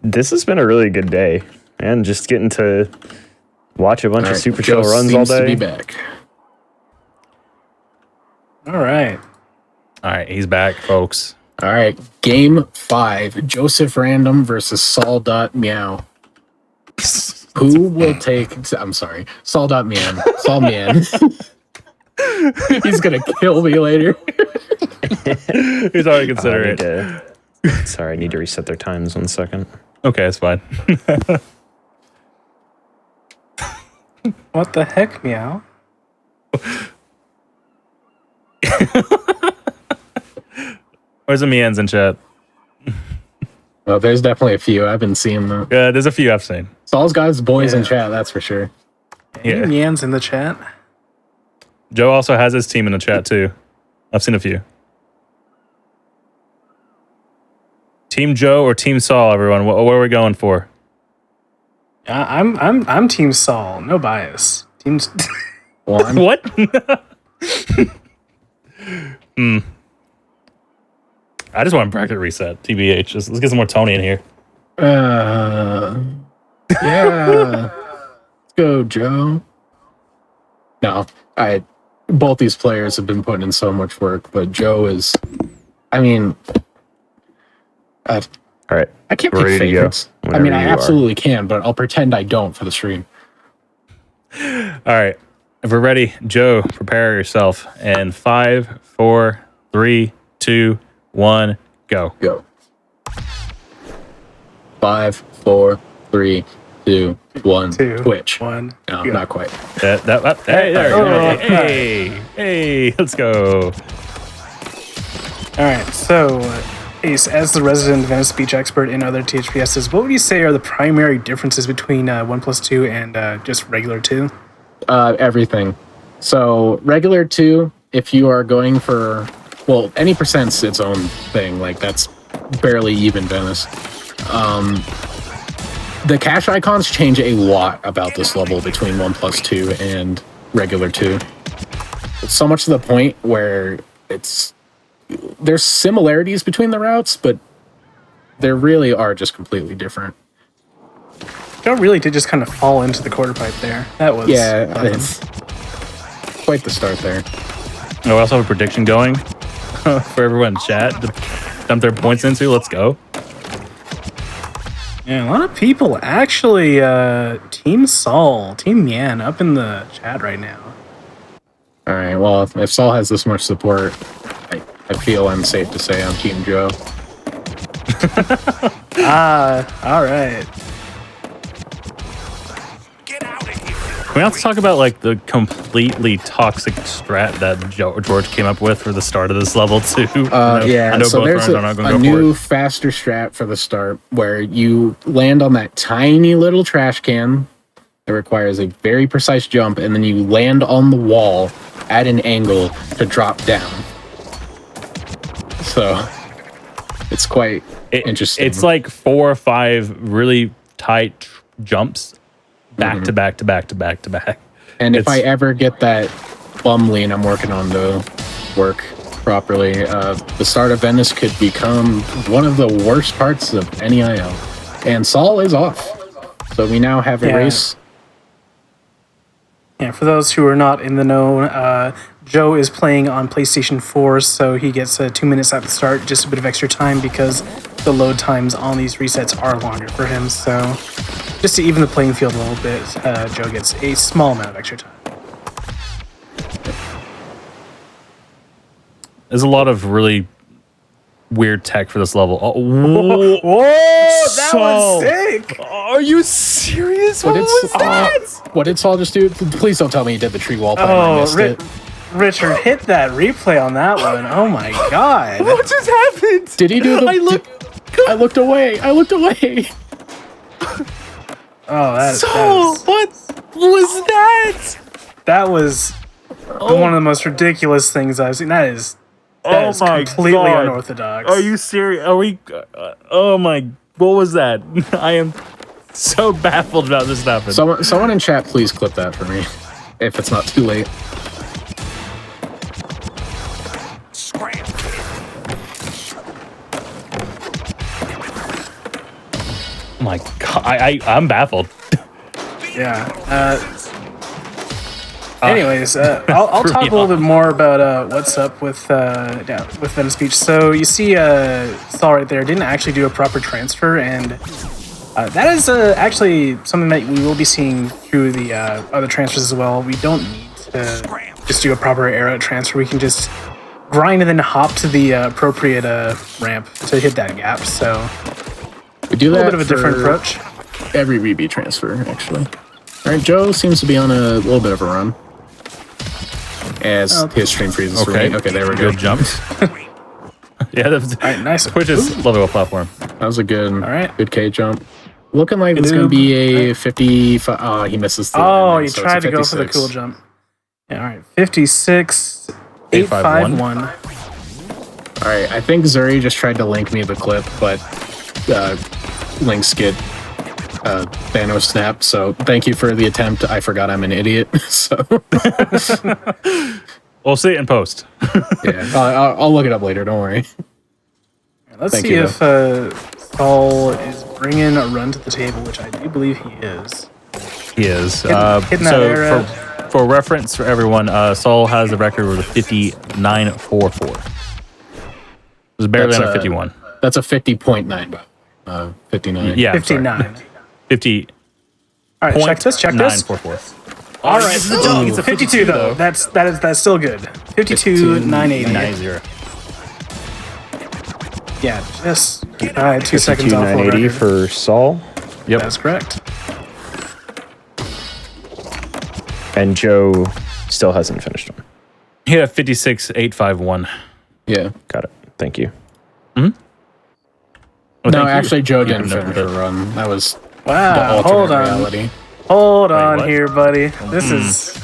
This has been a really good day, and just getting to watch a bunch All of right, super Joe chill runs all seems to be day. back. All right. All right, he's back, folks. All right, game 5, Joseph Random versus Saul.meow. Who will take... I'm sorry, Saul.meow. Saul Man. He's gonna kill me later. He's already considering it. Sorry, I need to reset their times 1 second. Okay, it's fine. What the heck, meow? Where's the Mians in chat? Well, there's definitely a few. I've been seeing them. There's a few I've seen. Saul's got his boys in Yeah. chat, that's for sure. Yeah. Yan's in the chat. Joe also has his team in the chat too. I've seen a few. Team Joe or Team Saul, everyone? What are we going for? I'm Team Saul. No bias. Team. Well, I'm, What? I just want a bracket reset. TBH. Let's get some more Tony in here. yeah. Let's go, Joe. No, both these players have been putting in so much work, but Joe is, I mean, All right. I can't We're pick ready to go favorites. I mean, whenever I you are. absolutely can, but I'll pretend I don't for the stream. All right. If we're ready, Joe, prepare yourself. And 5, 4, 3, 2, 1, go. Go. 5, 4, 3, 2, 1. Two, Twitch. 1. No, go. not quite. Hey, there you go. Hey, let's go. All right, so Ace, as the resident Venice speech expert in other THPSs, what would you say are the primary differences between 1+2 and just regular 2? Everything. So regular 2, if you are going for, well, any percent's its own thing. Like that's barely even Venice. The cache icons change a lot about this level between 1+2 and regular 2. It's so much to the point where there's similarities between the routes, but there really are just completely different. Joe really did just kind of fall into the quarter pipe there. That was Yeah, it's quite the start there. We also have a prediction going. for everyone in chat to dump their points into. Let's go. Yeah, a lot of people actually Team Saul, Team Yan up in the chat right now. All right. Well, if Saul has this much support, I feel I'm safe to say I'm Team Joe. All right. Can we also talk about like the completely toxic strat that George came up with for the start of this level too? Yeah, I know so both there's rounds are not going a to go for new, it. faster strat for the start where you land on that tiny little trash can that requires a very precise jump, and then you land on the wall at an angle to drop down. So it's quite interesting. It's like 4 or 5 really tight jumps back to back to back to back to back. And if I ever get that bum lean I'm working on to work properly, the start of Venice could become one of the worst parts of NEIL. And Saul is off. So we now have a race. Yeah, for those who are not in the know, Joe is playing on PlayStation 4, so he gets 2 minutes at the start, just a bit of extra time because the load times on these resets are longer for him. So just to even the playing field a little bit, Joe gets a small amount of extra time. There's a lot of really weird tech for this level. Whoa, that was sick! Are you serious? What did Saul just do? Please don't tell me he did the tree wall plan. I missed it. Richard, hit that replay on that one. Oh my god. What just happened? Did he do the... I looked away. Oh, that is... What was that? That was one of the most ridiculous things I've seen. That is completely God. unorthodox. Are you serious? Are we? Oh my! What was that? I am so baffled about this happening. Someone in chat, please clip that for me, if it's not too late. Oh my God! I'm baffled. Yeah. Anyways, I'll talk a little bit more about what's up with Venice Beach. So you see, Saul right there didn't actually do a proper transfer, and that is actually something that we will be seeing through the other transfers as well. We don't need to just do a proper arrow transfer. We can just grind and then hop to the appropriate ramp to hit that gap. So we do a that little bit of a different approach. Every RB transfer, actually. All right, Joe seems to be on a little bit of a run. As his stream freezes for me. Okay, there we go. Good jumps. Yeah, that was All right, nice. Twitch's level platform. That was a good, right. good K jump. Looking like it's going to be a 55. Oh, he misses the Oh, landing, he so tried it's a to go for the 56. cool jump. Yeah, all right. 56, 851. All right, I think Zuri just tried to link me the clip, but links get Thanos snap. So thank you for the attempt. I forgot I'm an idiot. So We'll see it in post. yeah, I'll look it up later. Don't worry. Let's Thank see you, if Saul is bringing a run to the table, which I do believe he is. He is. Hitting that arrow. For reference for everyone, Saul has a record with a 59.44. It was barely That's under 51. That's a 50.9. 59. Yeah, 59. 50. All right, check this. 944. All right, It's a dog. It's a 52 though. That's still good. 52,980. 90. Yeah, just 2 seconds off. 980 for Saul. Yep. That's correct. And Joe still hasn't finished one. He had a 56.851. Yeah. Got it. Thank you. Oh, No, thank you. actually, Joe You didn't know finish that. a run. That was the Wow, alternate hold on. reality. Hold on what? here, buddy. This is...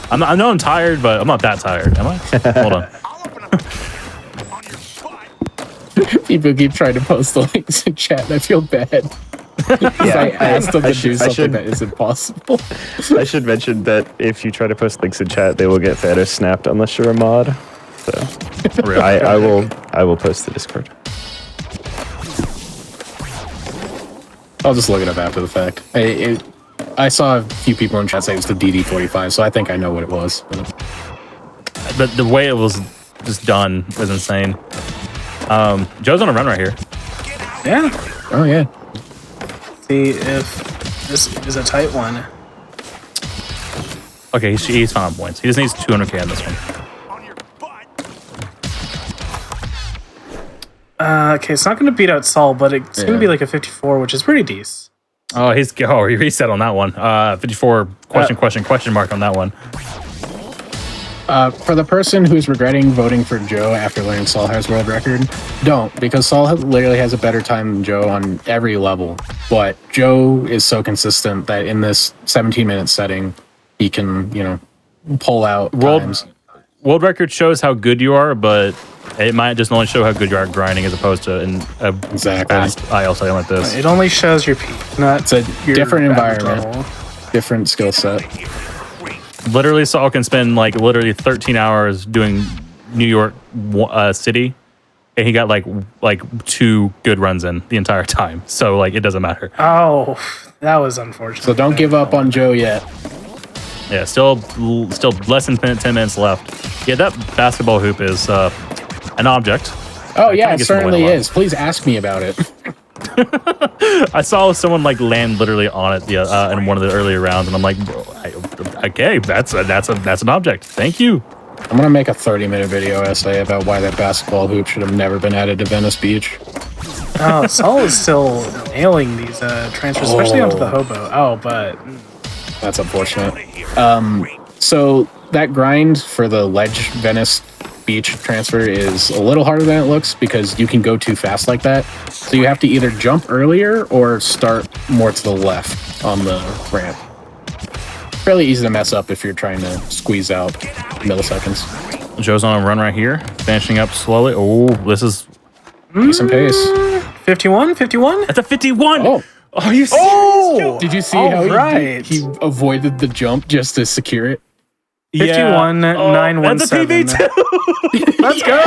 I know I'm tired, but I'm not that tired, am I? Hold on. People keep trying to post the links in chat, and I feel bad. I asked them to do something that isn't possible. I should mention that if you try to post links in chat, they will get Thanos snapped unless you're a mod. So Really? I will post the Discord. I'll just look it up after the fact. I saw a few people in chat say it was the DD45, so I think I know what it was. But the way it was just done is insane. Joe's on a run right here. Yeah. Oh yeah. See if this is a tight one. Okay, he's fine on points. He just needs 200k on this one. Okay, it's not going to beat out Saul, but it's going to be like a 54, which is pretty decent. Oh, he reset on that one. 54 question mark on that one. For the person who's regretting voting for Joe after learning Saul has world record, don't, because Saul literally has a better time than Joe on every level. But Joe is so consistent that in this 17-minute setting, he can, pull out times. World record shows how good you are, but it might just only show how good you are at grinding as opposed to in a fast IL setting like this. It only shows your peak, not It's a different environment, level. different skill set. Literally, Saul can spend like literally 13 hours doing New York City, and he got like 2 good runs in the entire time. So like it doesn't matter. Oh, that was unfortunate. So don't give up on Joe yet. Yeah, still less than 10 minutes left. Yeah, that basketball hoop is an object. Oh yeah, it certainly is. Please ask me about it. I saw someone like land literally on it in one of the earlier rounds, and I'm like, okay, that's an object. Thank you. I'm gonna make a 30-minute video essay about why that basketball hoop should have never been added to Venice Beach. Oh, Saul is still nailing these transfers, especially onto the hobo. Oh, but that's unfortunate. So that grind for the ledge Venice Beach transfer is a little harder than it looks because you can go too fast like that. So you have to either jump earlier or start more to the left on the ramp. Fairly easy to mess up if you're trying to squeeze out milliseconds. Joe's on a run right here, finishing up slowly. Oh, this is decent pace. 51? That's a 51. Oh. Are you serious? Oh! Did you see All how right. he avoided the jump just to secure it? 51, 917. That's a PB too. Let's go!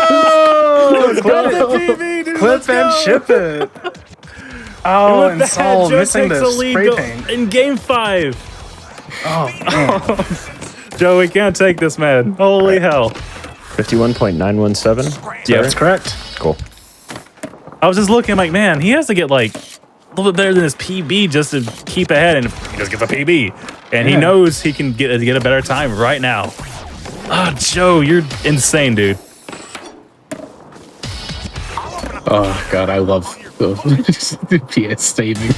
Clip and ship it. Oh, and Saul Joe missing takes the the lead spray paint. in game 5. Oh, man. Joe, we can't take this, man. Holy hell. 51.917. Yeah, That's correct. Cool. I was just looking like, man, he has to get like a little bit better than his PB just to keep ahead, and he just gets a PB. And he knows he can get a better time right now. Oh, Joe, you're insane, dude. Oh god, I love the PS saving.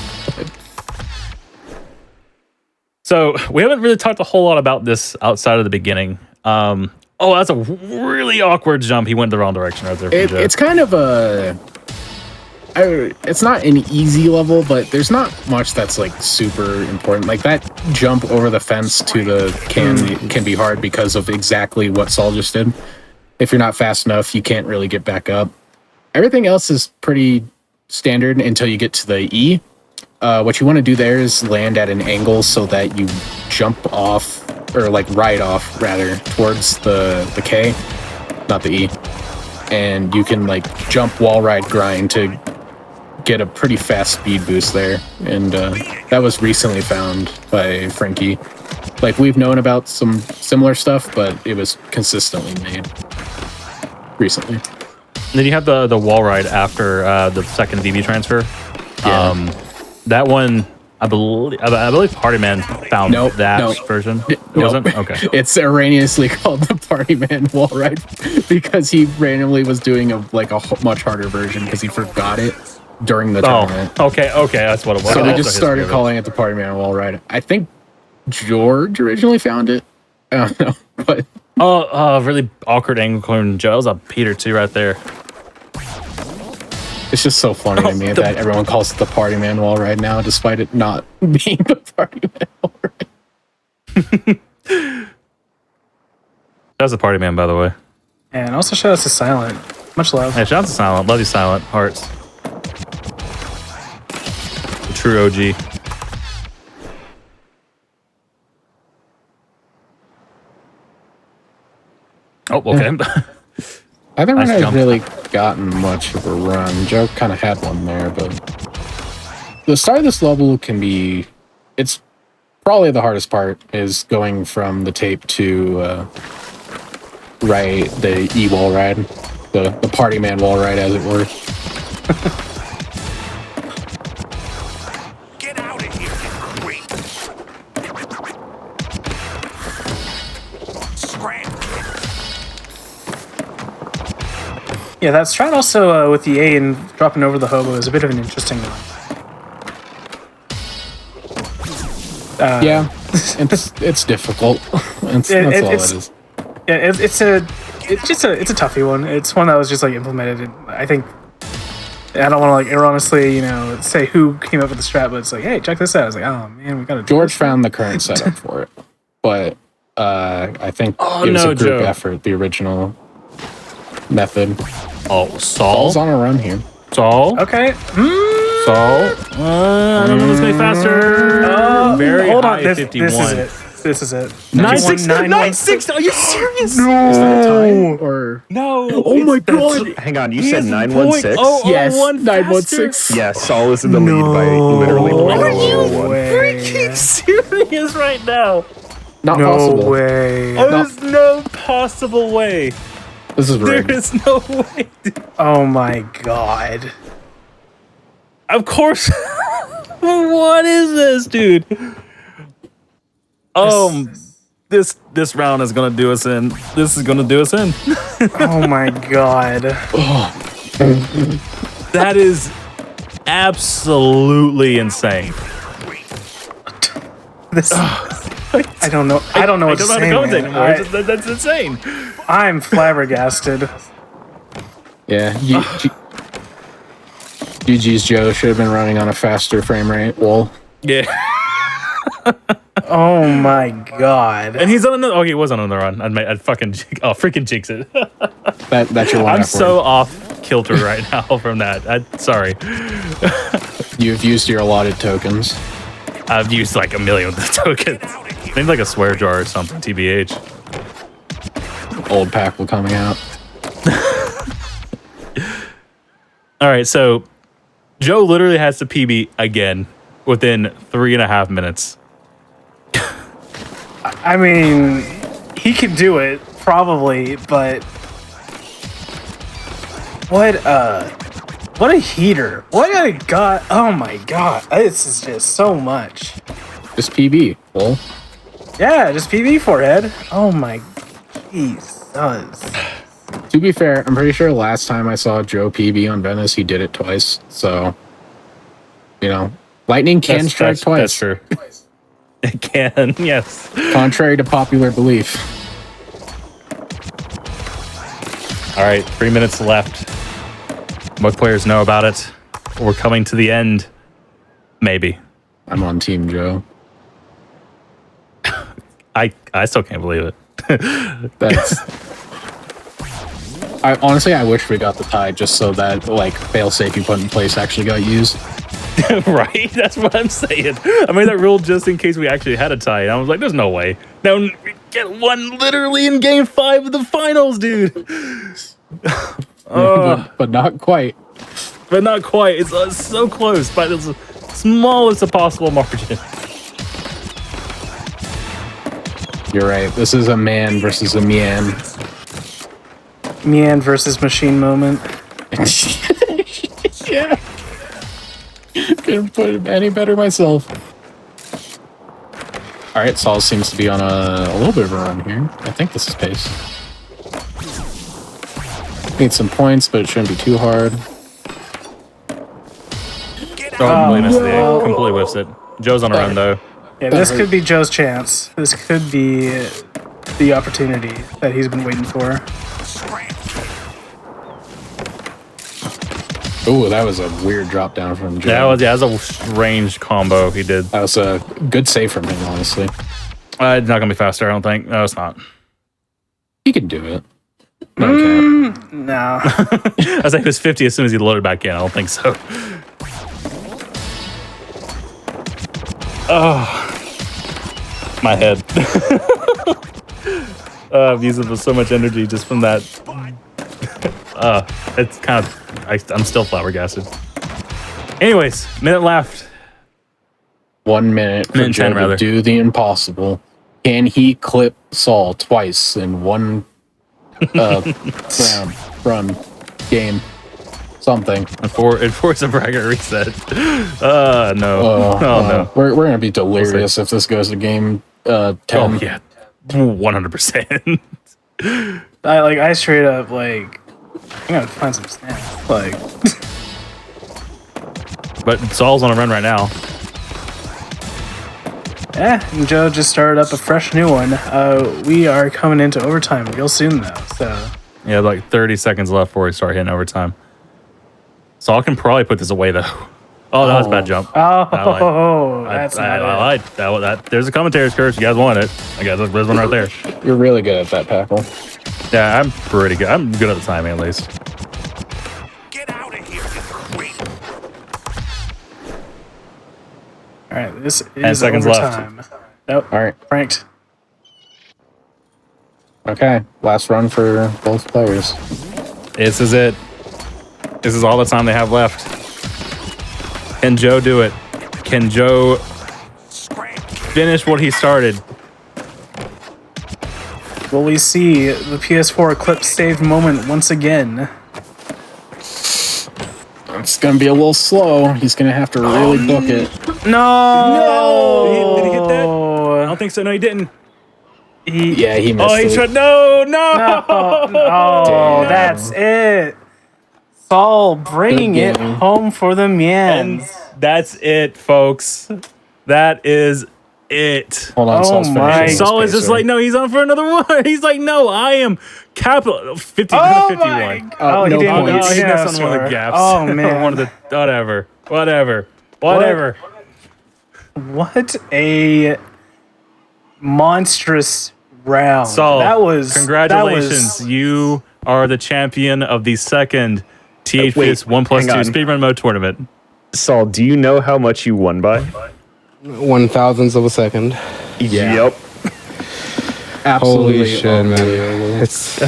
So we haven't really talked a whole lot about this outside of the beginning. Oh, that's a really awkward jump. He went the wrong direction right there. It's kind of it's not an easy level, but there's not much that's like super important. Like that jump over the fence to the can be hard because of exactly what Saul just did. If you're not fast enough, you can't really get back up. Everything else is pretty standard until you get to the E. What you want to do there is land at an angle so that you jump off, or like ride off rather, towards the K, not the E. And you can like jump wall ride grind to get a pretty fast speed boost there. And that was recently found by Frankie. Like we've known about some similar stuff, but it was consistently made recently. Then you have the wall ride after the second VB transfer. Yeah. That one, I believe Party Man found that version. It wasn't? Okay. It's erroneously called the Party Man wall ride because he randomly was doing a much harder version because he forgot it during the tournament. Okay, that's what it was. So we just started calling it the Party Man wall ride. I think George originally found it. I don't know, but really awkward angle corner. Joe, that was a Peter too right there. it's just so funny to me that everyone calls it the Party Man wall ride now, despite it not being the Party Man wall ride. That's a Party Man, by the way. And also shout out to Silent. Much love. Hey, shout out to Silent. Love you, Silent. Hearts. The true OG. Oh, okay. I haven't Nice jump. really gotten much of a run. Joe kind of had one there, but the start of this level it's probably the hardest part is going from the tape to ride, the e-wall ride, the party man wall ride, as it were. Get out of here, you creep! Scram! Yeah, that strat also with the A and dropping over the hobo is a bit of an interesting one. Yeah, it's difficult. That's all it is. Yeah, it's a toughie one. It's one that was just like implemented. And I think I don't want to like erroneously, say who came up with the strat, but it's like, hey, check this out. I was like, oh man, we got to. George found the current setup for it, but I think it was a group effort. The original method. Oh, Saul's on a run here. Saul. Okay. Saul. I don't know what's going faster. Very hold high on. 51. This is it. 9-6. Are you serious? Is that a tie or No. Oh my god! Hang on, you He said is 916? yes, 916. 916. Yeah, Saul is in the lead by literally Are you 0.001. freaking serious right now? Not No possible. way. Oh, there's no possible way. This is There rigged. is no way. Oh my god. Of course. What is this, dude? This round is gonna do us in. This is gonna do us in. Oh my god. That is absolutely insane. This. I don't know. I don't know what to I say. don't know how to Man. anymore. That's insane. I'm flabbergasted. Yeah. GG's Joe should have been running on a faster frame rate. Well, Yeah. Oh my god. And he's on another. Oh, he was on another run. I'd freaking jinx it. that's your one. I'm F so word. off kilter right now from that. Sorry. You've used your allotted tokens. I've used like a million of the tokens. Maybe like a swear jar or something. TBH. Old pack will coming out. All right, so Joe literally has to PB again within 3.5 minutes. I mean, he can do it probably, but what a heater! What a god! Oh my god! This is just so much. Just PB. Well, Yeah, just PB forehead. Oh my, Jesus. to be fair, I'm pretty sure last time I saw Joe PB on Venice, he did it twice. So, lightning can strike twice. That's true. It can, yes. Contrary to popular belief. All right, 3 minutes left. Most players know about it. We're coming to the end. Maybe. I'm on Team Joe. I still can't believe it. That's. I wish we got the tie just so that fail safe you put in place actually got used. Right? That's what I'm saying. I made that rule just in case we actually had a tie. And I was like, there's no way. Now we get one literally in game 5 of the finals, dude. But not quite. But not quite. It's so close by the smallest of possible margin. You're right. This is a man versus a Mian. Mian versus machine moment. Yeah. Couldn't put it any better myself. All right, Saul seems to be on a little bit of a run here. I think this is pace. Need some points, but it shouldn't be too hard. Completely missed the egg. Completely whiffs it. Joe's on a run though. Yeah, this could be Joe's chance. This could be the opportunity that he's been waiting for. Ooh, that was a weird drop down from Joe. That was a strange combo he did. That was a good save from him, honestly. It's not gonna be faster, I don't think. No, it's not. He can do it. Okay. No. I was like, it was 50 as soon as he loaded back in. I don't think so. Oh, my head. I'm using so much energy just from that. It's kind of. I'm still flabbergasted. Anyways, minute left. 1 minute for Minute Joe 10, to rather. do the impossible. Can he clip Saul twice in 1 run, game, something. Enforce a bracket reset. No. No. We're gonna be delirious if this goes to game 10. Oh yeah, 100%. I straight up like I'm gonna find some snaps. Like But Saul's on a run right now. and Joe just started up a fresh new one. We are coming into overtime real soon though, so Yeah, like 30 seconds left before we start hitting overtime. Saul can probably put this away though. Oh, that was a bad jump. that's I not it. lied. That there's a commentator's curse. You guys want it? I guess there's one right there. You're really good at that, Packle. Yeah, I'm pretty good. I'm good at the timing at least. Get out of here, you creep. All right, this 10 is seconds left. overtime. Nope. All right. Franked. Okay. Last run for both players. This is it. This is all the time they have left. Can Joe do it? Can Joe finish what he started? Will we see the PS4 clip save moment once again? It's gonna be a little slow. He's gonna have to really book it. No! Did he hit that? I don't think so. No, he didn't. Yeah, he missed Oh, he it. tried. No. Oh, that's it. Saul bringing Good it game. home for the And Mians. that's it, folks. That is it. Hold on, Oh Saul's my- finishing his Saul is just pacer. like, no, he's on for another one. He's like, no, I am capital 50, Oh 51. my! Oh, Oh, he no didn't. Oh, no, points. he didn't missed on one of the score. gaps. Oh man! One of the whatever. What a monstrous round! Saul, that was congratulations. You are the champion of the second THPS Wait, 1+2 hang on. speedrun mode tournament. Saul, do you know how much you won by? 1,000ths of a second. Yep. Absolutely Holy shit, man! unbelievable. It's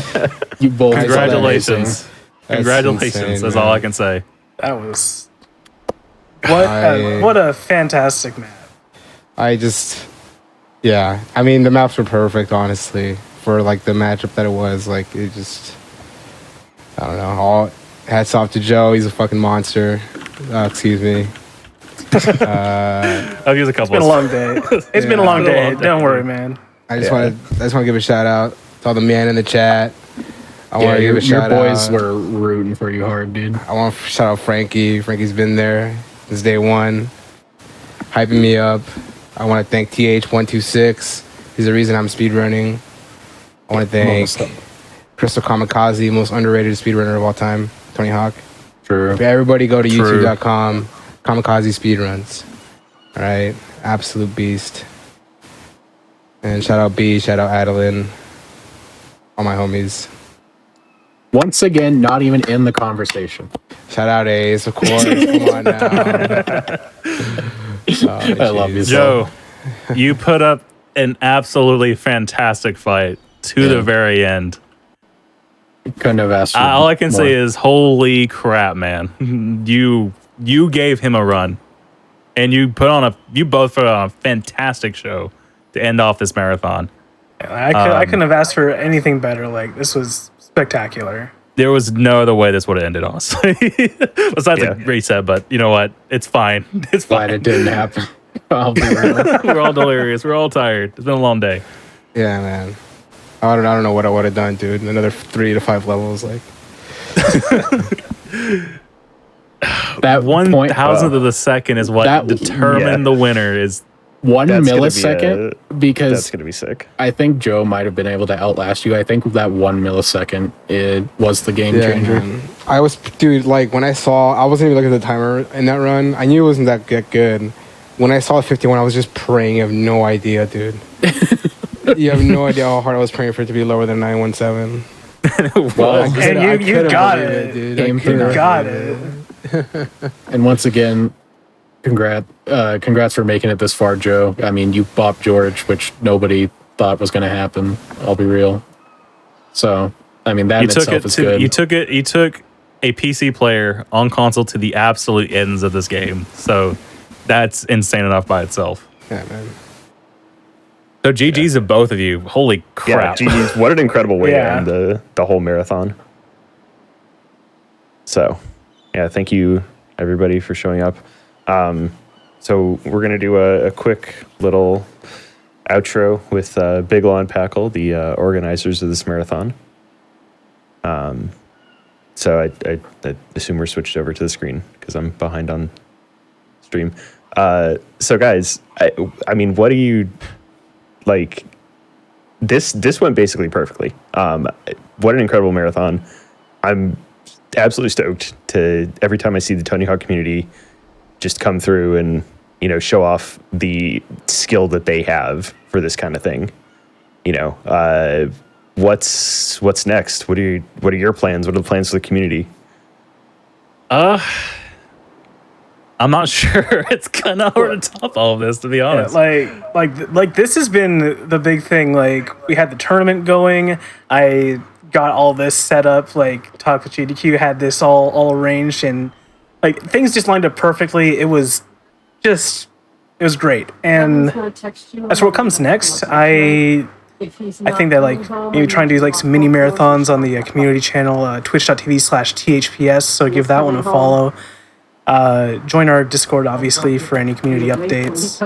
You both did Congratulations. amazing. Congratulations. insane, That's man. all I can say. That was what a fantastic match. I just, yeah. I mean, the maps were perfect, honestly, for like the matchup that it was. Like, it just, I don't know. All hats off to Joe. He's a fucking monster. Excuse me. I'll use a couple. It's been a long day. It's been a long It's been a day. long day. Don't worry, man. I just want to give a shout out to all the man in the chat. I Yeah, want to give your a shout boys out. were rooting for you hard, dude. I want to shout out Frankie. Frankie's been there since day one, hyping me up. I want to thank TH126. He's the reason I'm speedrunning. I want to thank Crystal Kamikaze, most underrated speedrunner of all time, Tony Hawk. True. Everybody go to True. youtube.com, Kamikaze Speedruns. All right, absolute beast. And shout out B, shout out Adeline, all my homies. Once again, not even in the conversation. Shout out Ace, of course. Come on now. I love you, Joe, you put up an absolutely fantastic fight to the very end. Couldn't have asked for All I can say more. is, holy crap, man! You gave him a run, and you both put on a fantastic show to end off this marathon. I couldn't have asked for anything better. Like this was spectacular. There was no other way this would have ended, honestly. Besides a reset, but you know what? It's fine. It's Glad fine. it didn't happen. I'll be real. We're all delirious. We're all tired. It's been a long day. Yeah, man. I don't know what I would have done, dude. Another 3 to 5 levels, like. That One point, thousandth of the second is what that- determined the winner. Is 1 That's gonna be millisecond That's because going to be sick. I think Joe might have been able to outlast you. I think that 1 millisecond it was the game changer. Man. I was, dude, like, when I wasn't even looking at the timer in that run. I knew it wasn't that good. When I saw 51, I was just praying. You have no idea, dude. You have no idea how hard I was praying for it to be lower than 917. Well, And you couldn't got believe it. dude. Game I could through. not Got believe it. and once again, congrats for making it this far, Joe. I mean, you bopped George, which nobody thought was going to happen. I'll be real. So, I mean, that you in took itself it is to good. you took a PC player on console to the absolute ends of this game. So that's insane enough by itself. Yeah, man. So GG's to both of you. Holy crap. Yeah, GG's. What an incredible way Yeah. to end the whole marathon. So, yeah, thank you, everybody, for showing up. So we're going to do a quick little outro with Big Law and Packle, the organizers of this marathon. So I assume we're switched over to the screen because I'm behind on stream. So guys, I mean, what do you like? This went basically perfectly. What an incredible marathon! I'm absolutely stoked to every time I see the Tony Hawk community just come through and show off the skill that they have for this kind of thing. What's next? What are your plans? What are the plans for the community? I'm not sure it's kind of hard to top all of this, to be honest. Like this has been the big thing. Like we had the tournament going. I got all this set up. Like Talk with GDQ had this all arranged, and like things just lined up perfectly. It was great. And as for what comes next, I think that like maybe try and do like some mini marathons on the community channel, twitch.tv/THPS. So give that one a follow. Join our Discord, obviously, for any community updates.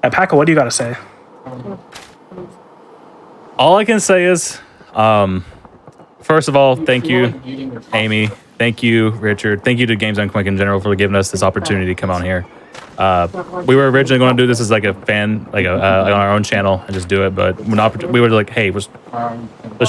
Paco, what do you got to say? All I can say is, first of all, thank you, Amy. Thank you, Richard. Thank you to Games on Quick in general for giving us this opportunity to come on here. We were originally going to do this as like a fan, on our own channel and just do it. But when we were like, hey, let's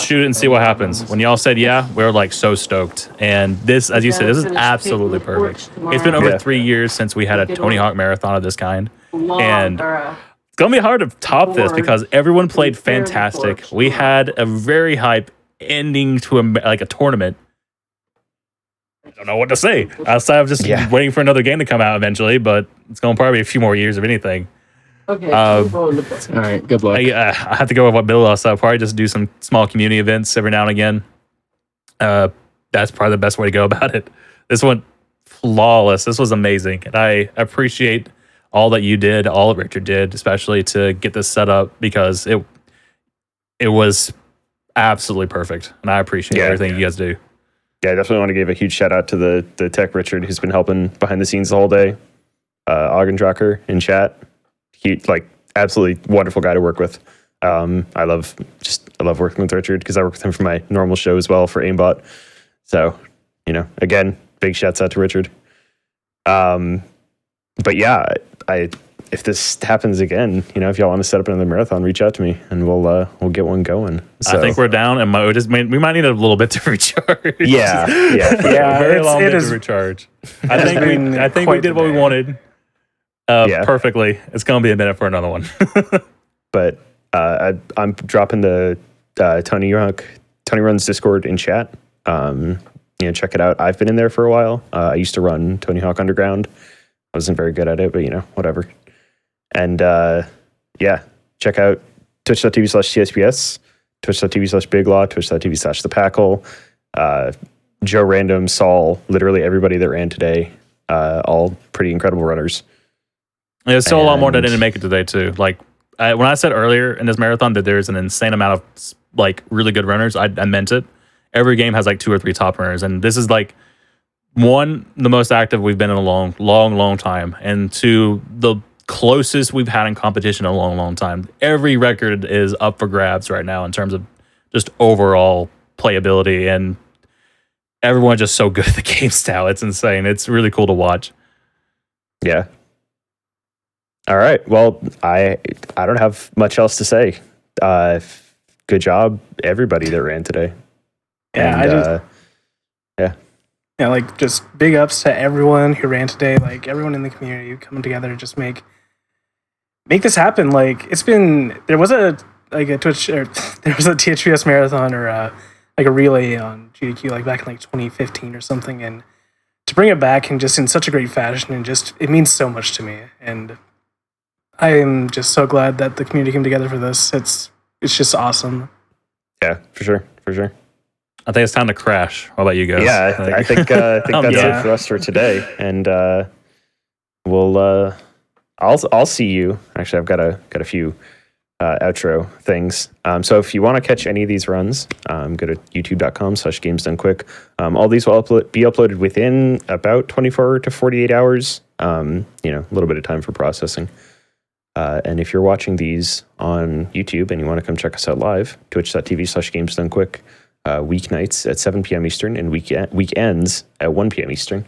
shoot it and see what happens. When y'all said yeah, we were like so stoked. And this, as you said, this is absolutely perfect. It's been over 3 years since we had a Tony Hawk marathon of this kind. And it's going to be hard to top this because everyone played fantastic. We had a very hype ending to a tournament. I don't know what to say outside of just waiting for another game to come out eventually, but it's going to probably be a few more years of anything. Okay. All right. Good luck. I have to go with what Bill said. I'll probably just do some small community events every now and again. That's probably the best way to go about it. This went flawless. This was amazing. And I appreciate all that you did, all that Richard did, especially to get this set up because it was absolutely perfect. And I appreciate everything you guys do. Yeah, I definitely want to give a huge shout out to the tech Richard who's been helping behind the scenes the whole day. Augendrucker in chat. He absolutely wonderful guy to work with. I love working with Richard because I work with him for my normal show as well for Aimbot. So, again, big shouts out to Richard. But yeah, if this happens again, if y'all want to set up another marathon, reach out to me and we'll get one going. So. I think we're down, and we might need a little bit to recharge. Yeah. Very long bit to recharge. I think we did what we wanted perfectly. It's gonna be a minute for another one. But I'm dropping the Tony Runs Discord in chat. Check it out. I've been in there for a while. I used to run Tony Hawk Underground. I wasn't very good at it, but whatever. And check out twitch.tv/TSPS, twitch.tv/BigLaw, twitch.tv/ThePackle, joerandom, sawwl, literally everybody that ran today, all pretty incredible runners. There's still a lot more that didn't make it today too. Like when I said earlier in this marathon that there's an insane amount of really good runners, I meant it. Every game has 2 or 3 top runners, and this is the most active we've been in a long time, and 2, the closest we've had in competition in a long time. Every record is up for grabs right now in terms of just overall playability, and everyone's just so good at the game style. It's insane. It's really cool to watch. Yeah. All right. Well, I don't have much else to say. Good job, everybody that ran today. Yeah, just big ups to everyone who ran today. Everyone in the community coming together to just make this happen. There was a Twitch, or there was a THPS marathon or a relay on GDQ back in 2015 or something, and to bring it back and just in such a great fashion, and just it means so much to me, and I am just so glad that the community came together for this. It's just awesome. Yeah, for sure. I think it's time to crash. What about you guys? Yeah, I think that's it for us for today. And we'll I'll see you. Actually, I've got a few outro things. So if you want to catch any of these runs, go to youtube.com/gamesdonequick. All these will be uploaded within about 24 to 48 hours. A little bit of time for processing. And if you're watching these on YouTube and you want to come check us out live, twitch.tv/gamesdonequick, weeknights at 7 p.m. Eastern and weekends at 1 p.m. Eastern.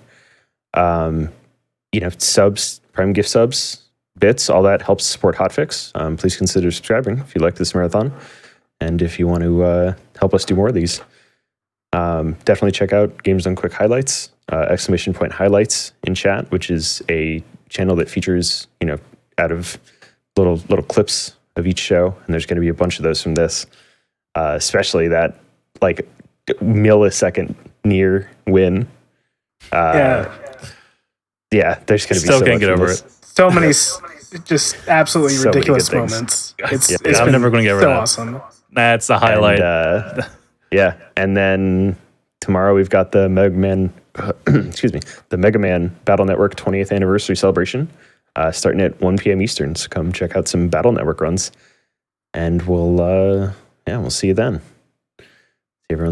Subs, Prime gift subs, bits, all that helps support Hotfix. Please consider subscribing if you like this marathon. And if you want to help us do more of these, definitely check out Games Done Quick highlights, ! Highlights in chat, which is a channel that features, out of little clips of each show. And there's going to be a bunch of those from this, especially that like millisecond near win. Yeah, there's going to be Still so can't much get from over this. it. So many just absolutely So many ridiculous good things. moments. Yeah, It's I'm been never gonna get over so that. awesome. That's the highlight. And, and then tomorrow we've got the Mega Man, the Mega Man Battle Network 20th anniversary celebration, starting at 1 p.m. Eastern. So come check out some Battle Network runs, and we'll see you then. See everyone.